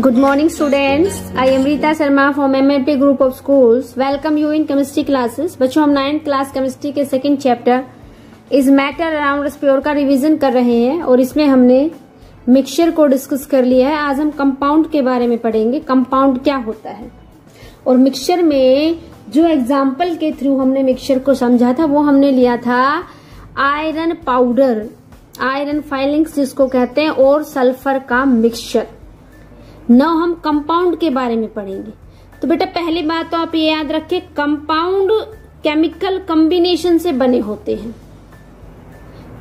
Good morning students. I am Rita Sharma from MMP Group of Schools. Welcome you in chemistry classes. बच्चों हम 9th class chemistry के second chapter is matter around us pure का revision कर रहे हैं और इसमें हमने मिक्सचर को डिस्कस कर लिया है। आज हम कंपाउंड के बारे में पढ़ेंगे, कंपाउंड क्या होता है। और मिक्सचर में जो एग्जाम्पल के थ्रू हमने मिक्सचर को समझा था वो हमने लिया था आयरन पाउडर, आयरन फाइलिंग्स जिसको कहते हैं, और सल्फर का मिक्सचर। नौ हम कंपाउंड के बारे में पढ़ेंगे। तो बेटा पहली बात तो आप ये याद रखें, कंपाउंड केमिकल कॉम्बिनेशन से बने होते हैं।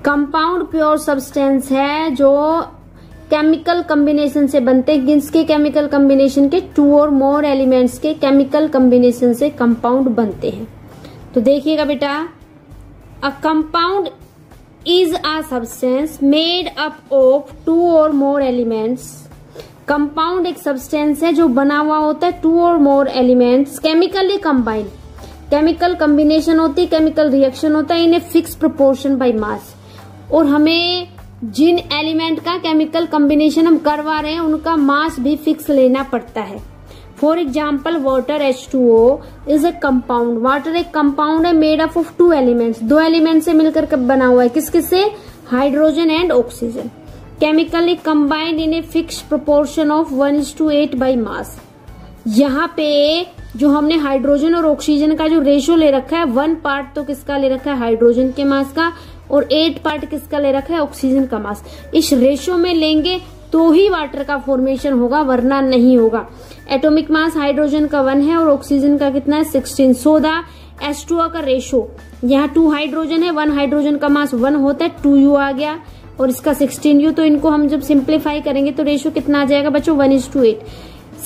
कंपाउंड प्योर सब्सटेंस है जो केमिकल कॉम्बिनेशन से बनते हैं। जिसके केमिकल कॉम्बिनेशन के 2 और मोर एलिमेंट्स के केमिकल कॉम्बिनेशन से कंपाउंड बनते हैं। तो देखिएगा बेटा, a compound is a substance made up of 2 और मोर एलिमेंट्स। कंपाउंड एक सब्सटेंस है जो बना हुआ होता है 2 और more elements chemically combined. Chemical combination होती है, केमिकल रिएक्शन होता है in a fix proportion by mass. और हमें जिन एलिमेंट का केमिकल कॉम्बिनेशन हम करवा रहे हैं उनका मास भी फिक्स लेना पड़ता है। For example water H2O is a compound. Water एक कंपाउंड है made up of 2 elements, 2 element से मिलकर बना हुआ है। किस किस से? Hydrogen and oxygen. Chemically combined in a fix proportion of 1:8 by mass. यहाँ पे जो हमने हाइड्रोजन और ऑक्सीजन का जो रेशो ले रखा है, 1 पार्ट तो किसका ले रखा है? हाइड्रोजन के मास का, और 8 पार्ट किसका ले रखा है? ऑक्सीजन का मास। इस रेशो में लेंगे तो ही वाटर का फॉर्मेशन होगा, वरना नहीं होगा। एटॉमिक मास हाइड्रोजन का 1 है और ऑक्सीजन का कितना है? 16। सो द H2O का रेशो, यहाँ 2 हाइड्रोजन है, 1 हाइड्रोजन का मास 1 होता है, 2U आ गया और इसका 16U। तो इनको हम जब सिंप्लीफाई करेंगे तो रेशो कितना आ जाएगा बच्चों? 1:8।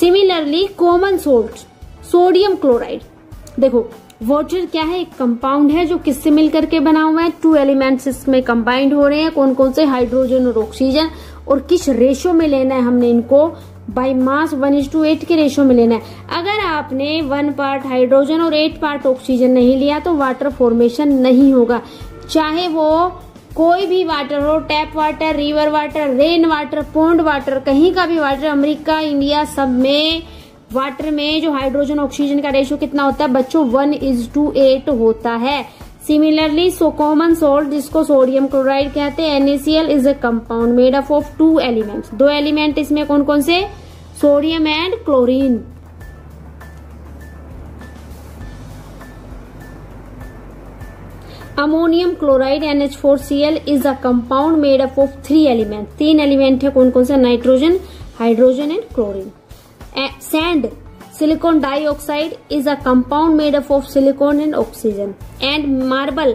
Similarly common salt sodium chloride, देखो वाटर क्या है? एक कंपाउंड है जो किससे मिलकर के बना हुआ है? 2 एलिमेंट्स इसमें कंबाइंड हो रहे हैं। कौन कौन से? हाइड्रोजन और ऑक्सीजन। और किस रेशो में लेना है हमने इनको? बाय मास 1:8 के रेशो में लेना है। अगर आपने 1 पार्ट हाइड्रोजन और 8 पार्ट ऑक्सीजन नहीं लिया तो वाटर फॉर्मेशन नहीं होगा। चाहे वो कोई भी वाटर हो, tap water, river water, rain water, pond water, कहीं का भी वाटर, अमेरिका, इंडिया, सब में वाटर में जो हाइड्रोजन ऑक्सीजन का रेशो कितना होता है बच्चों? 1:8 होता है। सिमिलरली कॉमन सोल्ट जिसको सोडियम क्लोराइड कहते हैं, NaCl is a compound made up of 2 elements. 2 element इसमें कौन कौन से? Sodium and chlorine. Ammonium chloride NH4Cl is a compound made up of 3 element. 3 element है कौन कौन से? Nitrogen, hydrogen and chlorine. Sand silicon dioxide is a compound made up of silicon and oxygen. And marble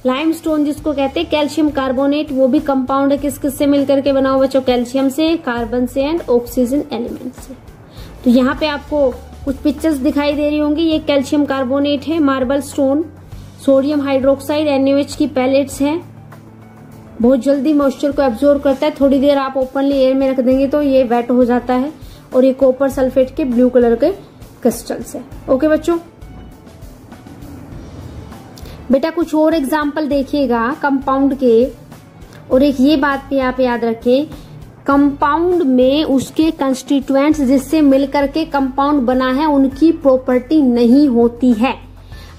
limestone जिसको कहते हैं calcium carbonate, वो भी compound है। किस किस से मिलकर के बना हुआ बच्चों? कैल्शियम से, कार्बन से एंड ऑक्सीजन एलिमेंट से। तो यहाँ पे आपको कुछ पिक्चर्स दिखाई दे रही होंगी। ये कैल्शियम कार्बोनेट है, marble stone, sodium hydroxide NaOH की पैलेट्स हैं। बहुत जल्दी मॉइस्चर को एब्जॉर्ब करता है। थोड़ी देर आप ओपनली एयर में रख देंगे तो ये वेट हो जाता है। और ये कॉपर सल्फेट के ब्लू कलर के क्रिस्टल्स है। ओके बच्चों, बेटा कुछ और एग्जाम्पल देखिएगा कंपाउंड के। और एक ये बात भी आप याद रखें, कंपाउंड में उसके कंस्टिट्यूएंट्स जिससे मिलकर के कंपाउंड बना है उनकी प्रॉपर्टी नहीं होती है।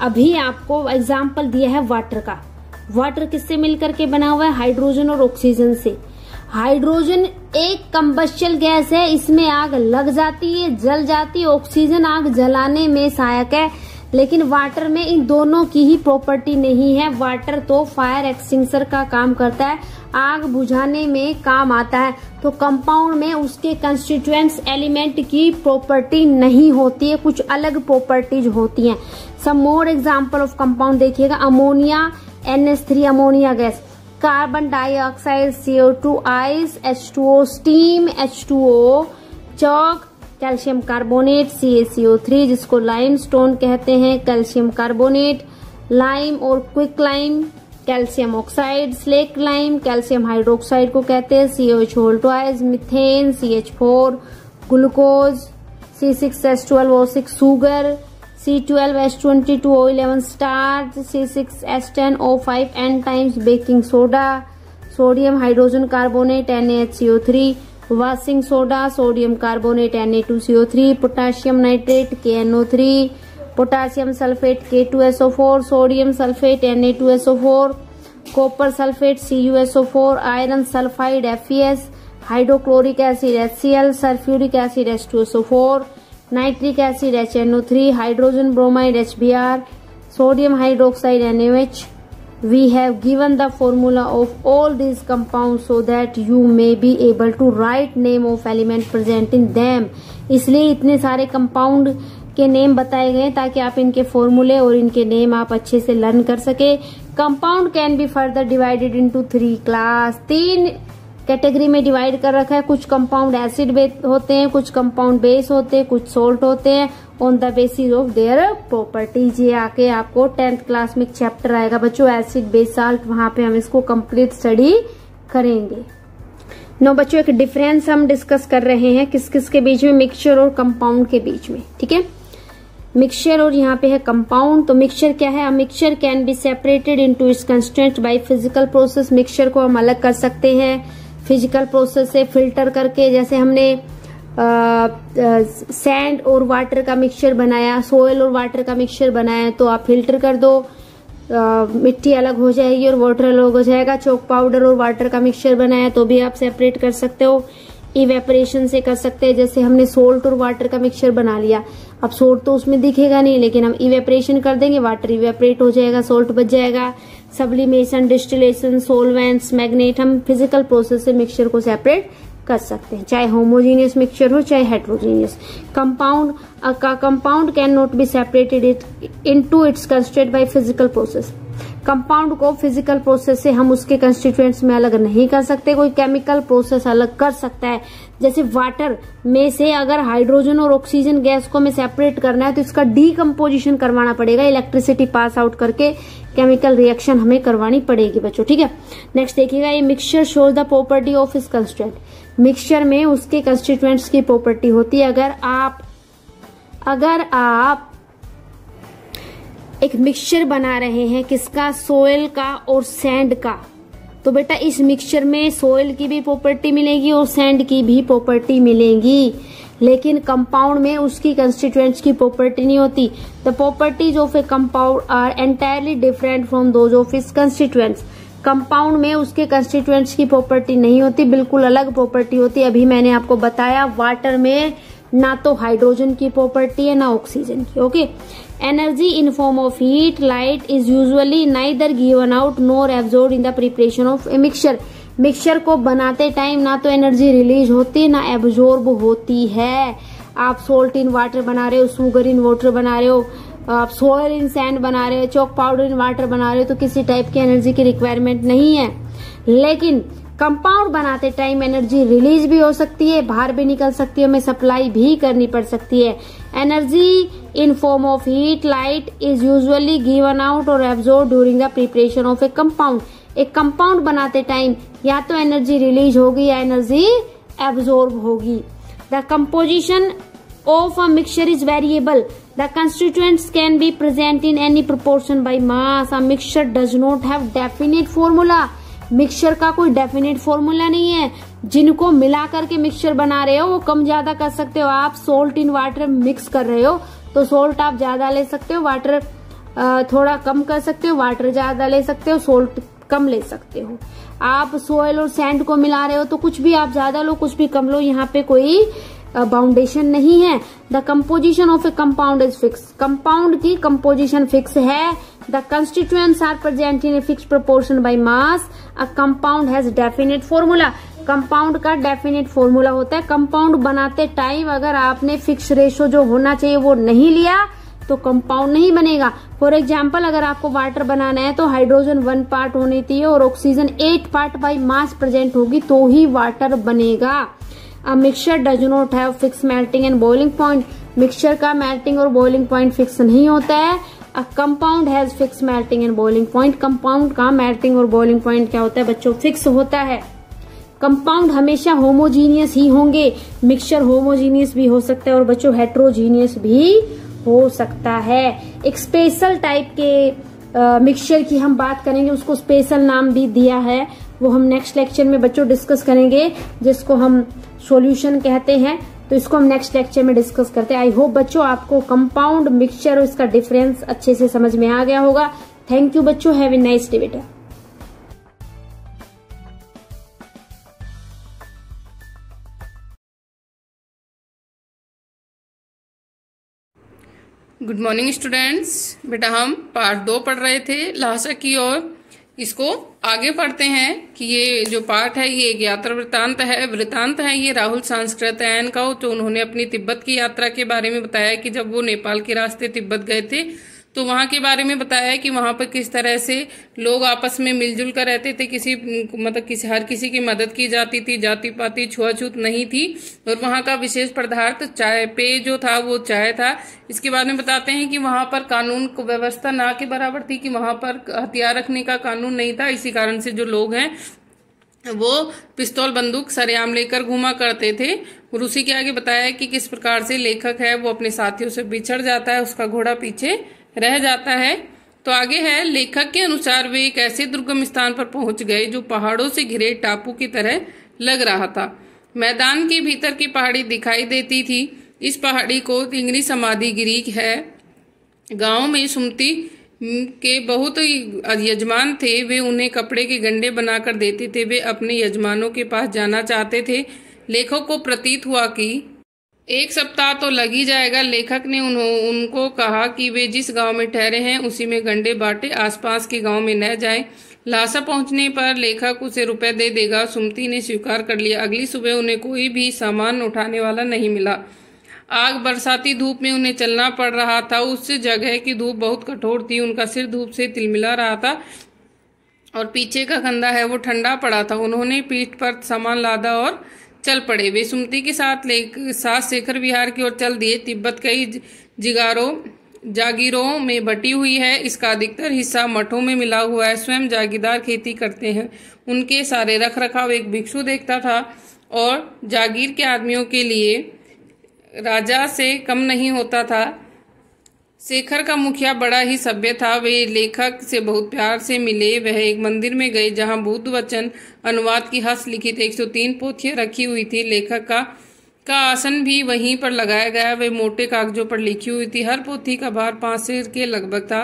अभी आपको एग्जाम्पल दिया है वाटर का। वाटर किससे मिलकर के बना हुआ है? हाइड्रोजन और ऑक्सीजन से। हाइड्रोजन एक कंबस्चल गैस है, इसमें आग लग जाती है, जल जाती है। ऑक्सीजन आग जलाने में सहायक है, लेकिन वाटर में इन दोनों की ही प्रॉपर्टी नहीं है। वाटर तो फायर एक्सटिंग्विशर का काम करता है, आग बुझाने में काम आता है। तो कंपाउंड में उसके कंस्टिट्यूएंट्स एलिमेंट की प्रॉपर्टी नहीं होती है, कुछ अलग प्रॉपर्टीज होती हैं। सम मोर एग्जाम्पल ऑफ कंपाउंड देखिएगा। Ammonia NH3 ammonia gas, carbon dioxide CO2 ice, H2O steam, H2O chalk, calcium carbonate CaCO3 जिसको लाइम स्टोन कहते हैं, कैल्शियम कार्बोनेट, लाइम और quick lime, calcium oxide, slack lime, calcium hydroxide को कहते हैं, COH2, methane, CH4, glucose, C6H12O6 sugar, C12H22O11 starch, C6H10O5 enzymes baking soda, sodium hydrogen carbonate NaHCO3, washing soda, sodium carbonate Na2CO3, potassium nitrate KNO3, potassium sulphate K2SO4, sodium sulphate Na2SO4, copper sulphate CuSO4, iron sulphide FeS, hydrochloric acid HCl, sulphuric acid H2SO4, nitric acid HNO3, hydrogen bromide HBr, sodium hydroxide NaOH. We have given the formula of all these compounds so that you may be able to write name of element present in them. इसलिए इतने सारे compound के name बताए गए ताकि आप इनके फॉर्मूले और इनके नेम आप अच्छे से लर्न कर सके. Compound can be further divided into 3 class. 3 category में डिवाइड कर रखा है. कुछ कंपाउंड एसिड होते हैं, कुछ कंपाउंड बेस होते हैं, कुछ सोल्ट होते हैं on the basis of their properties. ये आके आपको 10th क्लास में एक चैप्टर आएगा बच्चों एसिड बेस साल्ट, वहां पे हम इसको कंप्लीट स्टडी करेंगे. नो बच्चों एक डिफरेंस हम डिस्कस कर रहे हैं किस किस के बीच में, मिक्सचर और कंपाउंड के बीच में. ठीक है, मिक्सचर और यहाँ पे है कंपाउंड. तो मिक्सचर क्या है? Mixture can be separated into its constituents by physical process. Mixture को हम अलग कर सकते हैं फिजिकल प्रोसेस से, फिल्टर करके. जैसे हमने सैंड और वाटर का मिक्सचर बनाया, सोयल और वाटर का मिक्सचर बनाया, तो आप फिल्टर कर दो, मिट्टी अलग हो जाएगी और वाटर अलग हो जाएगा. चॉक पाउडर और वाटर का मिक्सचर बनाया तो भी आप सेपरेट कर सकते हो. इवेपोरेशन से कर सकते हैं. जैसे हमने सोल्ट और वाटर का मिक्सचर बना लिया, अब सोल्ट तो उसमें दिखेगा नहीं, लेकिन हम इवेपोरेशन कर देंगे, वाटर इवेपोरेट हो जाएगा, सोल्ट बच जाएगा. सब्लिमेशन, डिस्टिलेशन, सोलवेंट्स, मैग्नेट, हम फिजिकल प्रोसेस से मिक्सचर को सेपरेट कर सकते हैं, चाहे होमोजीनियस मिक्सचर हो चाहे heterogeneous. Compound can not be separated into its constituent by physical process. Compound को फिजिकल प्रोसेस से हम उसके कंस्टिट्यूएंट्स में अलग नहीं कर सकते, कोई केमिकल प्रोसेस अलग कर सकता है. जैसे वाटर में से अगर हाइड्रोजन और ऑक्सीजन गैस को हमें सेपरेट करना है तो इसका डीकम्पोजिशन करवाना पड़ेगा, इलेक्ट्रिसिटी पास आउट करके केमिकल रिएक्शन हमें करवानी पड़ेगी बच्चों. ठीक है, नेक्स्ट देखिएगा, ये mixture shows the property of इस कंस्टिट्यूएंट. मिक्सचर में उसके कंस्टिट्यूएंट्स की प्रॉपर्टी होती है. अगर आप एक मिक्सचर बना रहे हैं किसका, सोयल का और सैंड का, तो बेटा इस मिक्सचर में सोयल की भी प्रॉपर्टी मिलेगी और सैंड की भी प्रॉपर्टी मिलेगी. लेकिन कंपाउंड में उसकी कंस्टिट्यूएंट्स की प्रॉपर्टी नहीं होती. The properties of a compound are entirely different from those of its constituents. Compound में उसके कंस्टिट्यूएंट्स की प्रॉपर्टी नहीं होती, बिल्कुल अलग प्रॉपर्टी होती है. अभी मैंने आपको बताया वाटर में ना तो हाइड्रोजन की प्रॉपर्टी है ना ऑक्सीजन की. Okay, energy in form of heat light is usually neither given out nor absorbed in the preparation of a mixture. Mixture को बनाते टाइम ना तो एनर्जी रिलीज होती है ना एब्जॉर्ब होती है. आप सोल्ट इन वाटर बना रहे हो, शुगर इन वाटर बना रहे हो, आप सोयल इन सैंड बना रहे हो, चॉक पाउडर इन वाटर बना रहे हो, तो किसी टाइप की एनर्जी की रिक्वायरमेंट नहीं है. लेकिन कंपाउंड बनाते टाइम एनर्जी रिलीज भी हो सकती है, बाहर भी निकल सकती है, हमें सप्लाई भी करनी पड़ सकती है. Energy in form of heat light is usually given out और absorb during the preparation of a compound. एक कंपाउंड बनाते टाइम या तो एनर्जी रिलीज होगी या एनर्जी एब्जॉर्ब होगी. The composition of a mixture is variable. The constituents can be present in any proportion by mass. A mixture does not have definite formula. Mixture का कोई definite formula नहीं है. जिनको मिला करके मिक्सचर बना रहे हो वो कम ज्यादा कर सकते हो. आप सोल्ट इन वाटर मिक्स कर रहे हो तो सोल्ट आप ज्यादा ले सकते हो, वाटर थोड़ा कम कर सकते हो, वाटर ज्यादा ले सकते हो, सोल्ट कम ले सकते हो. आप सोयल और सैंड को मिला रहे हो तो कुछ भी आप ज्यादा लो कुछ भी कम लो, यहाँ पे कोई बाउंडेशन नहीं है. The composition of a compound is fix. Compound की कंपोजिशन फिक्स है. The constituents are present in a fix proportion by mass. A compound has definite formula. Compound का डेफिनेट फॉर्मूला होता है. कंपाउंड बनाते टाइम अगर आपने फिक्स रेशो जो होना चाहिए वो नहीं लिया तो कंपाउंड नहीं बनेगा. फॉर एग्जाम्पल अगर आपको वाटर बनाना है तो हाइड्रोजन 1 पार्ट होनी चाहिए और oxygen 8 part by mass present होगी तो ही वाटर बनेगा. A mixture does not have fixed melting and boiling point. Mixture का मेल्टिंग और बॉइलिंग पॉइंट फिक्स नहीं होता है. A compound has fixed melting and boiling point. Compound का मेल्टिंग और बॉइलिंग पॉइंट क्या होता है बच्चों? फिक्स होता है. कंपाउंड हमेशा होमोजीनियस ही होंगे. मिक्सचर होमोजीनियस भी हो सकता है और बच्चों हेट्रोजीनियस भी हो सकता है. एक स्पेशल टाइप के मिक्सचर की हम बात करेंगे, उसको स्पेशल नाम भी दिया है, वो हम नेक्स्ट लेक्चर में बच्चों डिस्कस करेंगे, जिसको हम सॉल्यूशन कहते हैं। तो इसको हम नेक्स्ट लेक्चर में डिस्कस करते हैं। आई होप बच्चों आपको कंपाउंड, मिक्सचर और इसका डिफरेंस अच्छे से समझ में आ गया होगा। थैंक यू बच्चों, हैव ए नाइस डे बेटा। Good morning students. बेटा हम पार्ट 2 पढ़ रहे थे लासा की ओर। इसको आगे पढ़ते हैं कि ये जो पार्ट है ये एक यात्रा वृतांत है ये राहुल सांस्कृत्यायन का। तो उन्होंने अपनी तिब्बत की यात्रा के बारे में बताया कि जब वो नेपाल के रास्ते तिब्बत गए थे तो वहां के बारे में बताया कि वहां पर किस तरह से लोग आपस में मिलजुल कर रहते थे। हर किसी की मदद की जाती थी, जाति पाति छुआछूत नहीं थी। और वहां का विशेष पदार्थ चाय, पेय जो था वो चाय था। इसके बारे में बताते हैं कि वहां पर कानून व्यवस्था ना के बराबर थी, कि वहां पर हथियार रखने का कानून नहीं था। इसी कारण से जो लोग हैं वो पिस्तौल बंदूक सरेआम लेकर घूमा करते थे। और उसी के आगे बताया कि किस प्रकार से लेखक है वो अपने साथियों से बिछड़ जाता है, उसका घोड़ा पीछे रह जाता है। तो आगे है, लेखक के अनुसार वे एक ऐसे दुर्गम स्थान पर पहुंच गए जो पहाड़ों से घिरे टापू की तरह लग रहा था। मैदान के भीतर की पहाड़ी दिखाई देती थी। इस पहाड़ी को तिंगरी समाधिगिरी है। गांव में सुमति के बहुत यजमान थे, वे उन्हें कपड़े के गंडे बनाकर देते थे। वे अपने यजमानों के पास जाना चाहते थे। लेखक को प्रतीत हुआ कि 1 सप्ताह तो लग ही जाएगा। लेखक ने उनको कहा कि वे जिस गांव में ठहरे हैं उसी में गंडे बांटे, आसपास के गांव में न जाएं। लासा पहुंचने पर लेखक उसे रुपए दे देगा। सुमति ने स्वीकार कर लिया। अगली सुबह उन्हें कोई भी सामान उठाने वाला नहीं मिला। आग बरसाती धूप में उन्हें चलना पड़ रहा था। उस जगह की धूप बहुत कठोर थी। उनका सिर धूप से तिलमिला रहा था और पीछे का कंधा है वो ठंडा पड़ा था। उन्होंने पीठ पर सामान लादा और चल पड़े। वे सुमति के साथ शेखर विहार की ओर चल दिए। तिब्बत कई जागीरों में बटी हुई है। इसका अधिकतर हिस्सा मठों में मिला हुआ है। स्वयं जागीरदार खेती करते हैं। उनके सारे रख रखाव एक भिक्षु देखता था और जागीर के आदमियों के लिए राजा से कम नहीं होता था। शेखर का मुखिया बड़ा ही सभ्य था। वे लेखक से बहुत प्यार से मिले। वह एक मंदिर में गए जहां बुद्ध वचन अनुवाद की हस्तलिखित 103 पोथियां रखी हुई थी। लेखक का आसन भी वहीं पर लगाया गया। वे मोटे कागजों पर लिखी हुई थी। हर पोथी का भार 5 सेर के लगभग था।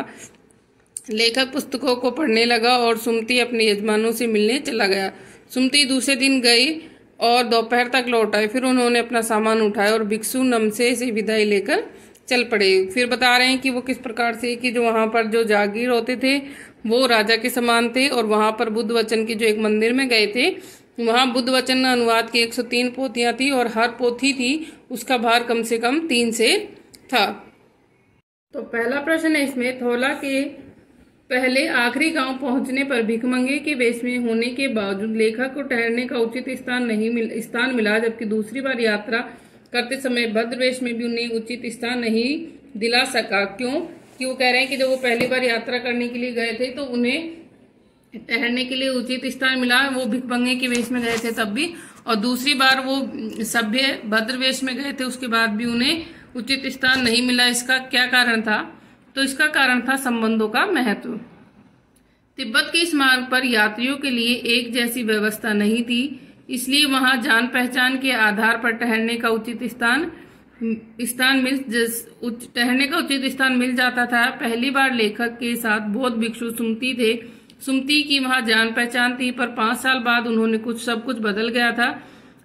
लेखक पुस्तकों को पढ़ने लगा और सुमति अपने यजमानों से मिलने चला गया। सुमति दूसरे दिन गई और दोपहर तक लौट आए। फिर उन्होंने अपना सामान उठाया और भिक्षु नमसे से विदाई लेकर चल पड़े। फिर बता रहे हैं कि वो किस प्रकार से कि जो वहां पर जो जागीर होते थे वो राजा के समान थे। और वहां पर बुद्ध वचन की जो एक मंदिर में गए थे वहां बुद्ध वचन अनुवाद की 103 पोथियां थी और हर पोथी थी उसका भार कम से कम 3 सेर था। तो पहला प्रश्न है इसमें, थौला के पहले आखिरी गांव पहुंचने पर भिखमंगे के वेश में होने के बावजूद लेखक को ठहरने का उचित स्थान मिला, जबकि दूसरी बार यात्रा करते समय भद्रवेश में भी उन्हें उचित स्थान नहीं दिला सका। क्यों? कि वो कह रहे हैं कि जब वो पहली बार यात्रा करने के लिए गए थे तो उन्हें ठहरने के लिए उचित स्थान मिला, वो भिखमंगे के वेश में गए थे तब भी, और दूसरी बार वो सभ्य भद्रवेश में गए थे उसके बाद भी उन्हें उचित स्थान नहीं मिला। इसका क्या कारण था? तो इसका कारण था संबंधों का महत्व। तिब्बत के इस मार्ग पर यात्रियों के लिए एक जैसी व्यवस्था नहीं थी, इसलिए वहां जान पहचान के आधार पर ठहरने का उचित स्थान मिल जाता था। पहली बार लेखक के साथ बौद्ध भिक्षु सुमति थे। सुमति की वहां जान पहचान थी, पर 5 साल बाद उन्होंने सब कुछ बदल गया था।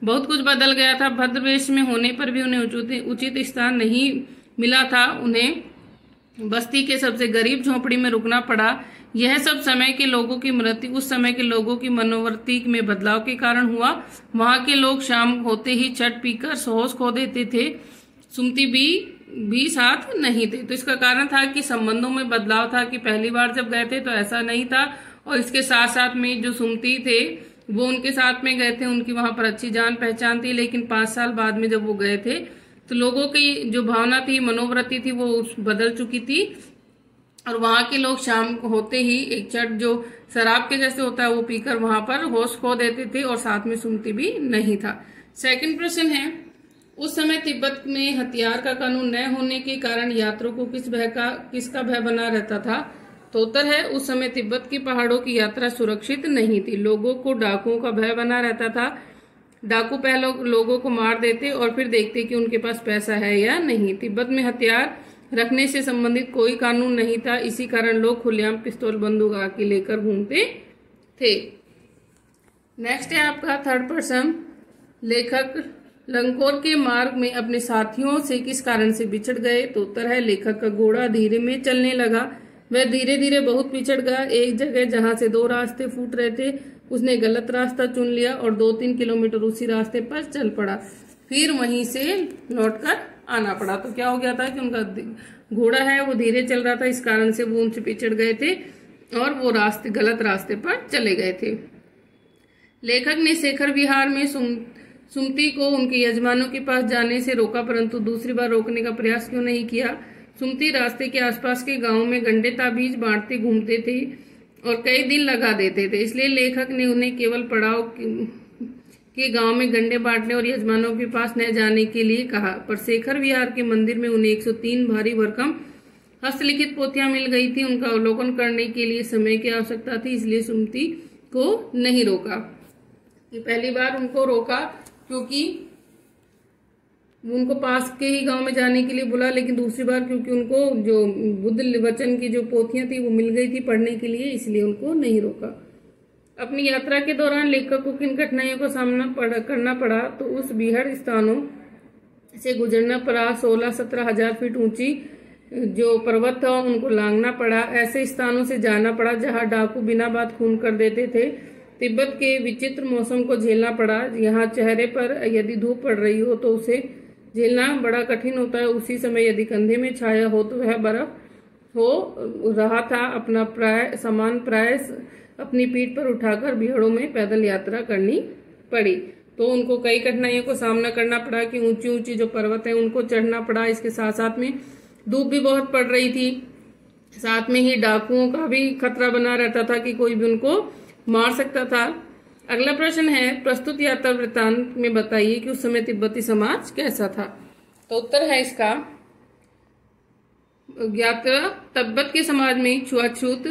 बहुत कुछ बदल गया था। भद्रवेश में होने पर भी उन्हें उचित स्थान नहीं मिला था। उन्हें बस्ती के सबसे गरीब झोपड़ी में रुकना पड़ा। यह सब समय के लोगों की मृत्यु, उस समय के लोगों की मनोवृत्ति में बदलाव के कारण हुआ। वहां के लोग शाम होते ही चट पीकर होश खो देते थे। सुमति भी साथ नहीं थे। तो इसका कारण था कि संबंधों में बदलाव था कि पहली बार जब गए थे तो ऐसा नहीं था, और इसके साथ साथ में जो सुमति थे वो उनके साथ में गए थे, उनकी वहां पर अच्छी जान पहचान थी। लेकिन 5 साल बाद में जब वो गए थे तो लोगों की जो भावना थी, मनोवृत्ति थी, वो बदल चुकी थी। और वहां के लोग शाम होते ही एक चट जो शराब के जैसे होता है वो पीकर वहां पर होश खो देते थे, और साथ में सुमति भी नहीं था। सेकंड प्रश्न है, उस समय तिब्बत में हथियार का कानून न होने के कारण यात्रियों को किसका भय बना रहता था? तो उत्तर है, उस समय तिब्बत की पहाड़ों की यात्रा सुरक्षित नहीं थी। लोगों को डाकुओं का भय बना रहता था। डाकू पहले लोगों को मार देते और फिर देखते कि उनके पास पैसा है या नहीं। तिब्बत में हथियार रखने से संबंधित कोई कानून नहीं था, इसी कारण लोग खुलेआम पिस्तौल बंदूक आदि लेकर घूमते थे। नेक्स्ट है आपका थर्ड पर्सन। लेखक लंकोर के मार्ग में अपने साथियों से किस कारण से बिछड़ गए? तो उत्तर है लेखक का घोड़ा धीरे में चलने लगा। वह धीरे धीरे बहुत पिछड़ गया। एक जगह जहां से दो रास्ते फूट रहे थे उसने गलत रास्ता चुन लिया और 2-3 किलोमीटर उसी रास्ते पर चल पड़ा, फिर वहीं से लौटकर आना पड़ा। तो क्या हो गया था कि उनका घोड़ा है वो धीरे चल रहा था, इस कारण से वो उनसे पिछड़ गए थे और वो गलत रास्ते पर चले गए थे। लेखक ने शेखर विहार में सुमति को उनके यजमानों के पास जाने से रोका, परंतु दूसरी बार रोकने का प्रयास क्यों नहीं किया? सुमति रास्ते के आसपास के गांवों में गंडे ताबीज बांटते घूमते थे और कई दिन लगा देते थे, इसलिए लेखक ने उन्हें केवल पड़ाव के गांव में गंडे बांटने और यजमानों के पास न जाने के लिए कहा। पर शेखर विहार के मंदिर में उन्हें 103 भारी भरकम हस्तलिखित पोथियां मिल गई थी। उनका अवलोकन करने के लिए समय की आवश्यकता थी, इसलिए सुमति को नहीं रोका। पहली बार उनको रोका क्योंकि उनको पास के ही गांव में जाने के लिए बुला, लेकिन दूसरी बार क्योंकि उनको जो बुद्ध वचन की जो पोथियां थी वो मिल गई थी पढ़ने के लिए, इसलिए उनको नहीं रोका। अपनी यात्रा के दौरान लेखक को किन कठिनाइयों का सामना करना पड़ा? तो उस बीहड़ स्थानों से गुजरना पड़ा। 16-17 हजार फीट ऊंची जो पर्वत था उनको लांघना पड़ा। ऐसे स्थानों से जाना पड़ा जहां डाकू बिना बात खून कर देते थे। तिब्बत के विचित्र मौसम को झेलना पड़ा। यहाँ चेहरे पर यदि धूप पड़ रही हो तो उसे झेलना बड़ा कठिन होता है, उसी समय यदि कंधे में छाया हो तो वह बर्फ हो रहा था। अपना प्राय अपनी पीठ पर उठाकर बीहड़ों में पैदल यात्रा करनी पड़ी। तो उनको कई कठिनाइयों को सामना करना पड़ा कि ऊंची ऊंची जो पर्वत है उनको चढ़ना पड़ा। इसके साथ साथ में धूप भी बहुत पड़ रही थी, साथ में ही डाकुओं का भी खतरा बना रहता था कि कोई भी उनको मार सकता था। अगला प्रश्न है, प्रस्तुत यात्रा वृत्तांत में बताइए कि उस समय तिब्बती समाज कैसा था? तो उत्तर है इसका यात्रा तिब्बत के समाज में छुआछूत,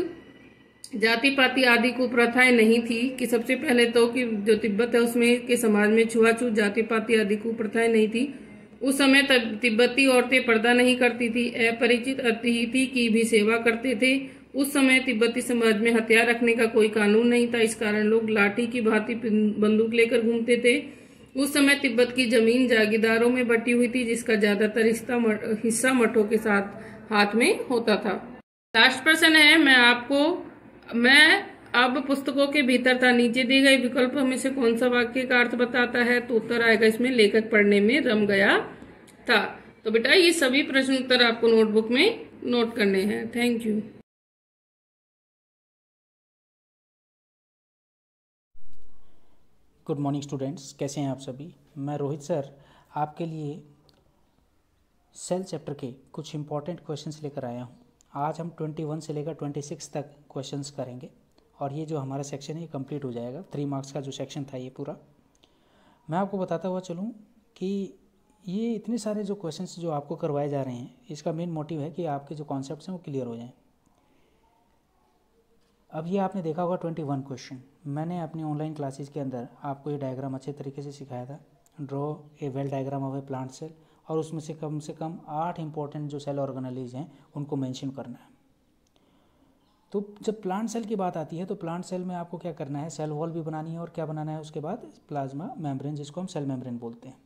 जाति पाति आदि कुप्रथाएं नहीं थी। कि सबसे पहले तो कि जो तिब्बत है उसमें के समाज में छुआछूत, जाति पाति आदि कुप्रथाएं नहीं थी। उस समय तिब्बती औरतें पर्दा नहीं करती थी, अपरिचित अतिथि की भी सेवा करते थे। उस समय तिब्बती समाज में हथियार रखने का कोई कानून नहीं था, इस कारण लोग लाठी की भांति बंदूक लेकर घूमते थे। उस समय तिब्बत की जमीन जागीरदारों में बटी हुई थी, जिसका ज्यादातर हिस्सा मठों के साथ हाथ में होता था। लास्ट प्रश्न है, मैं अब पुस्तकों के भीतर था, नीचे दिए गए विकल्प में से कौन सा वाक्य का अर्थ बताता है? तो उत्तर आएगा इसमें लेखक पढ़ने में रम गया था। तो बेटा ये सभी प्रश्न उत्तर आपको नोटबुक में नोट करने हैं। Thank you. Good morning students, कैसे हैं आप सभी? मैं रोहित सर आपके लिए सेल चैप्टर के कुछ इंपॉर्टेंट क्वेश्चंस लेकर आया हूं। आज हम 21 से लेकर 26 तक क्वेश्चंस करेंगे और ये जो हमारा सेक्शन है ये कंप्लीट हो जाएगा। 3 मार्क्स का जो सेक्शन था ये पूरा। मैं आपको बताता हुआ चलूँ कि ये इतने सारे जो क्वेश्चंस जो आपको करवाए जा रहे हैं, इसका मेन मोटिव है कि आपके जो कॉन्सेप्ट्स हैं वो क्लियर हो जाएं। अब ये आपने देखा होगा 21 क्वेश्चन। मैंने अपनी ऑनलाइन क्लासेस के अंदर आपको ये डायग्राम अच्छे तरीके से सिखाया था, draw a well diagram of a plant cell, और उसमें से कम 8 इंपॉर्टेंट जो सेल ऑर्गेनेलीज हैं उनको मेंशन करना है। तो जब प्लांट सेल की बात आती है तो प्लांट सेल में आपको क्या करना है, सेल वॉल भी बनानी है और क्या बनाना है उसके बाद प्लाज्मा मेम्ब्रेन, जिसको हम सेल मेम्ब्रेन बोलते हैं।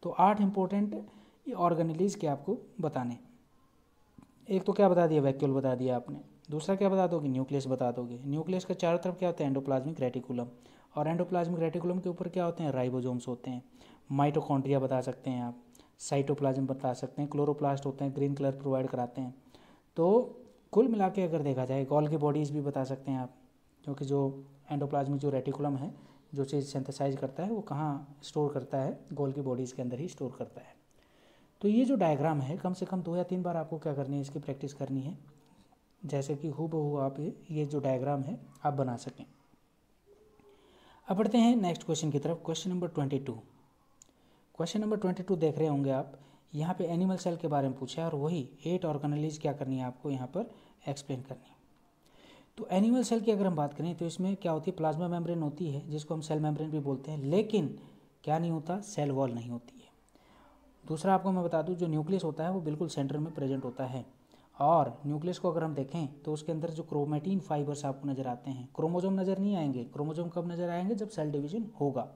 तो 8 इंपॉर्टेंट ऑर्गेनेलीज के आपको बताने। एक तो क्या बता दिया, वैक्यूल बता दिया आपने। दूसरा क्या बता दोगे, न्यूक्लियस बता दोगे। न्यूक्लियस का चारों तरफ क्या होता है, एंडोप्लाज्मिक रेटिकुलम, और एंडोप्लाज्मिक रेटिकुलम के ऊपर क्या होते हैं, राइबोसोम्स होते हैं। माइटोकॉन्ड्रिया बता सकते हैं आप, साइटोप्लाज्म बता सकते हैं, क्लोरोप्लास्ट होते हैं, ग्रीन कलर प्रोवाइड कराते हैं। तो कुल मिला के अगर देखा जाए गोल्गी बॉडीज़ भी बता सकते हैं आप, क्योंकि जो एंडोप्लाज्मिक जो रेटिकुलम है जो चीज़ सिंथेसाइज करता है वो कहाँ स्टोर करता है, गोल्गी बॉडीज़ के अंदर ही स्टोर करता है। तो ये जो डायग्राम है कम से कम 2 या 3 बार आपको क्या करनी है, इसकी प्रैक्टिस करनी है, जैसे कि हूबहू आप ये जो डायग्राम है आप बना सकें। अब बढ़ते हैं नेक्स्ट क्वेश्चन की तरफ। Question number 22। क्वेश्चन नंबर 22 देख रहे होंगे आप। यहाँ पे एनिमल सेल के बारे में पूछा है और वही 8 ऑर्गेनेलीज क्या करनी है आपको यहाँ पर एक्सप्लेन करनी है। तो एनिमल सेल की अगर हम बात करें तो इसमें क्या होती है, प्लाज्मा मेम्ब्रेन होती है जिसको हम सेल मेम्ब्रेन भी बोलते हैं। लेकिन क्या नहीं होता, सेल वॉल नहीं होती है। दूसरा आपको मैं बता दूं, जो न्यूक्लियस होता है वो बिल्कुल सेंटर में प्रेजेंट होता है, और न्यूक्लियस को अगर हम देखें तो उसके अंदर जो क्रोमेटिन फाइबर्स आपको नज़र आते हैं, क्रोमोजोम नज़र नहीं आएंगे। क्रोमोजोम कब नज़र आएंगे, जब सेल डिवीजन होगा।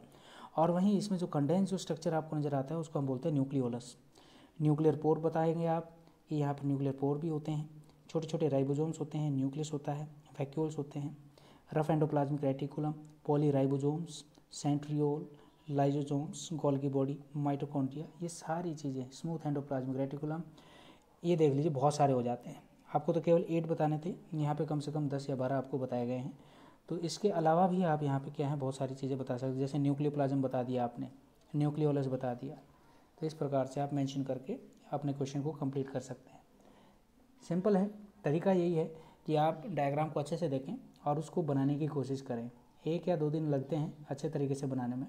और वहीं इसमें जो कंडेंस जो स्ट्रक्चर आपको नज़र आता है उसको हम बोलते हैं न्यूक्लियोलस। न्यूक्लियर पोर बताएंगे आप कि यहाँ पर न्यूक्लियर पोर भी होते हैं, छोटे छोटे राइबोसोम्स होते हैं, न्यूक्लियस होता है, वैक्यूल्स होते हैं, rough endoplasmic reticulum, polyribosomes, centriole, lysosomes, Golgi body, mitochondria, ये सारी चीज़ें, स्मूथ एंडोप्लाज्मिक रेटिकुलम, ये देख लीजिए बहुत सारे हो जाते हैं। आपको तो केवल 8 बताने थे, यहाँ पे कम से कम 10 या 12 आपको बताए गए हैं। तो इसके अलावा भी आप यहाँ पे क्या है बहुत सारी चीज़ें बता सकते हैं, जैसे न्यूक्लियोप्लाज्म बता दिया आपने, न्यूक्लियोलस बता दिया। तो इस प्रकार से आप मेंशन करके अपने क्वेश्चन को कंप्लीट कर सकते हैं। सिंपल है, तरीका यही है कि आप डायग्राम को अच्छे से देखें और उसको बनाने की कोशिश करें। 1 या 2 दिन लगते हैं अच्छे तरीके से बनाने में।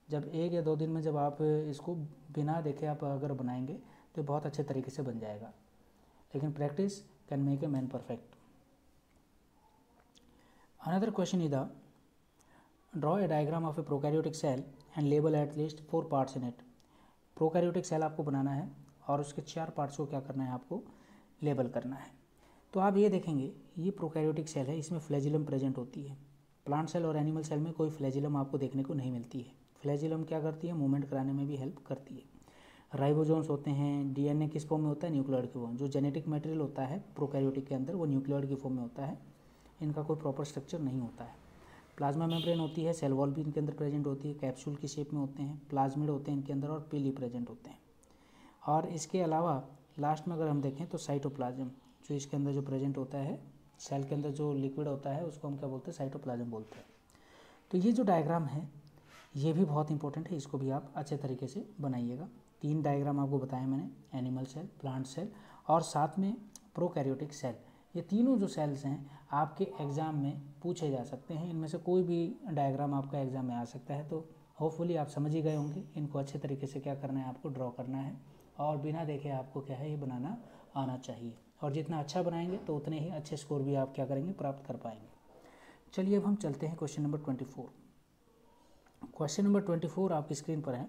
जब 1 या 2 दिन में जब आप इसको बिना देखे आप अगर बनाएंगे तो बहुत अच्छे तरीके से बन जाएगा, लेकिन practice can make a man perfect. Another question is the draw a diagram of a prokaryotic cell and label at least 4 parts in it. Prokaryotic cell आपको बनाना है और उसके 4 पार्ट्स को क्या करना है, आपको लेबल करना है। तो आप ये देखेंगे, ये प्रोकैरियोटिक सेल है, इसमें फ्लैजिलम प्रेजेंट होती है। प्लांट सेल और एनिमल सेल में कोई फ्लैजिलम आपको देखने को नहीं मिलती है। फ्लैजिलम क्या करती है, मूवमेंट कराने में भी हेल्प करती है। राइबोसोम्स होते हैं, डीएनए किस फॉर्म में होता है, न्यूक्लियोइड की फॉर्म। जो जेनेटिक मटेरियल होता है प्रोकैरियोटिक के अंदर वो न्यूक्लियोइड की फॉर्म में होता है, इनका कोई प्रॉपर स्ट्रक्चर नहीं होता है। प्लाज्मा मेम्ब्रेन होती है, सेल वॉल भी इनके अंदर प्रेजेंट होती है, कैप्सूल की शेप में होते हैं, प्लाज्मिड होते हैं इनके अंदर और पीली प्रेजेंट होते हैं। और इसके अलावा लास्ट में अगर हम देखें तो साइटोप्लाज्म जो इसके अंदर जो प्रेजेंट होता है, सेल के अंदर जो लिक्विड होता है उसको हम क्या बोलते हैं, साइटोप्लाज्म बोलते हैं। तो ये जो डायग्राम है ये भी बहुत इंपॉर्टेंट है, इसको भी आप अच्छे तरीके से बनाइएगा। 3 डायग्राम आपको बताए मैंने, एनिमल सेल, प्लांट सेल और साथ में प्रोकैरियोटिक सेल। ये तीनों जो सेल्स हैं आपके एग्ज़ाम में पूछे जा सकते हैं, इनमें से कोई भी डायग्राम आपका एग्ज़ाम में आ सकता है। तो होपफुली आप समझ ही गए होंगे, इनको अच्छे तरीके से क्या करना है, आपको ड्रॉ करना है और बिना देखे आपको क्या है ये बनाना आना चाहिए। और जितना अच्छा बनाएंगे तो उतने ही अच्छे स्कोर भी आप क्या करेंगे, प्राप्त कर पाएंगे। चलिए अब हम चलते हैं क्वेश्चन नंबर 24। क्वेश्चन नंबर 24 आपकी स्क्रीन पर है।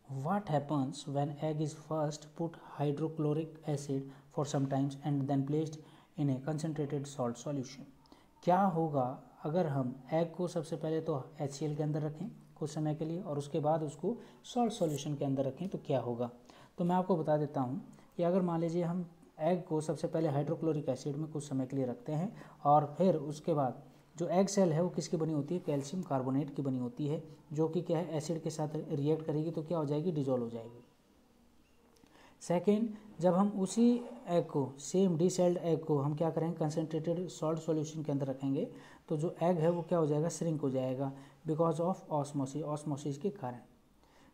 What happens when egg is first put hydrochloric acid for some times and then placed in a concentrated salt solution? क्या होगा अगर हम एग को सबसे पहले तो HCl के अंदर रखें कुछ समय के लिए और उसके बाद उसको सॉल्ट सॉल्यूशन के अंदर रखें तो क्या होगा। तो मैं आपको बता देता हूँ कि अगर मान लीजिए हम एग को सबसे पहले हाइड्रोक्लोरिक एसिड में कुछ समय के लिए रखते हैं और फिर उसके बाद जो एग सेल है वो किसकी बनी होती है, कैल्शियम कार्बोनेट की बनी होती है, जो कि क्या है एसिड के साथ रिएक्ट करेगी तो क्या हो जाएगी, डिजोल्व हो जाएगी। सेकेंड, जब हम उसी एग को, सेम डीसेल्ड एग को हम क्या करेंगे, कंसनट्रेटेड सॉल्ट सॉल्यूशन के अंदर रखेंगे तो जो एग है वो क्या हो जाएगा, श्रिंक हो जाएगा बिकॉज ऑफ ऑस्मोसिस, ऑस्मोसिस के कारण।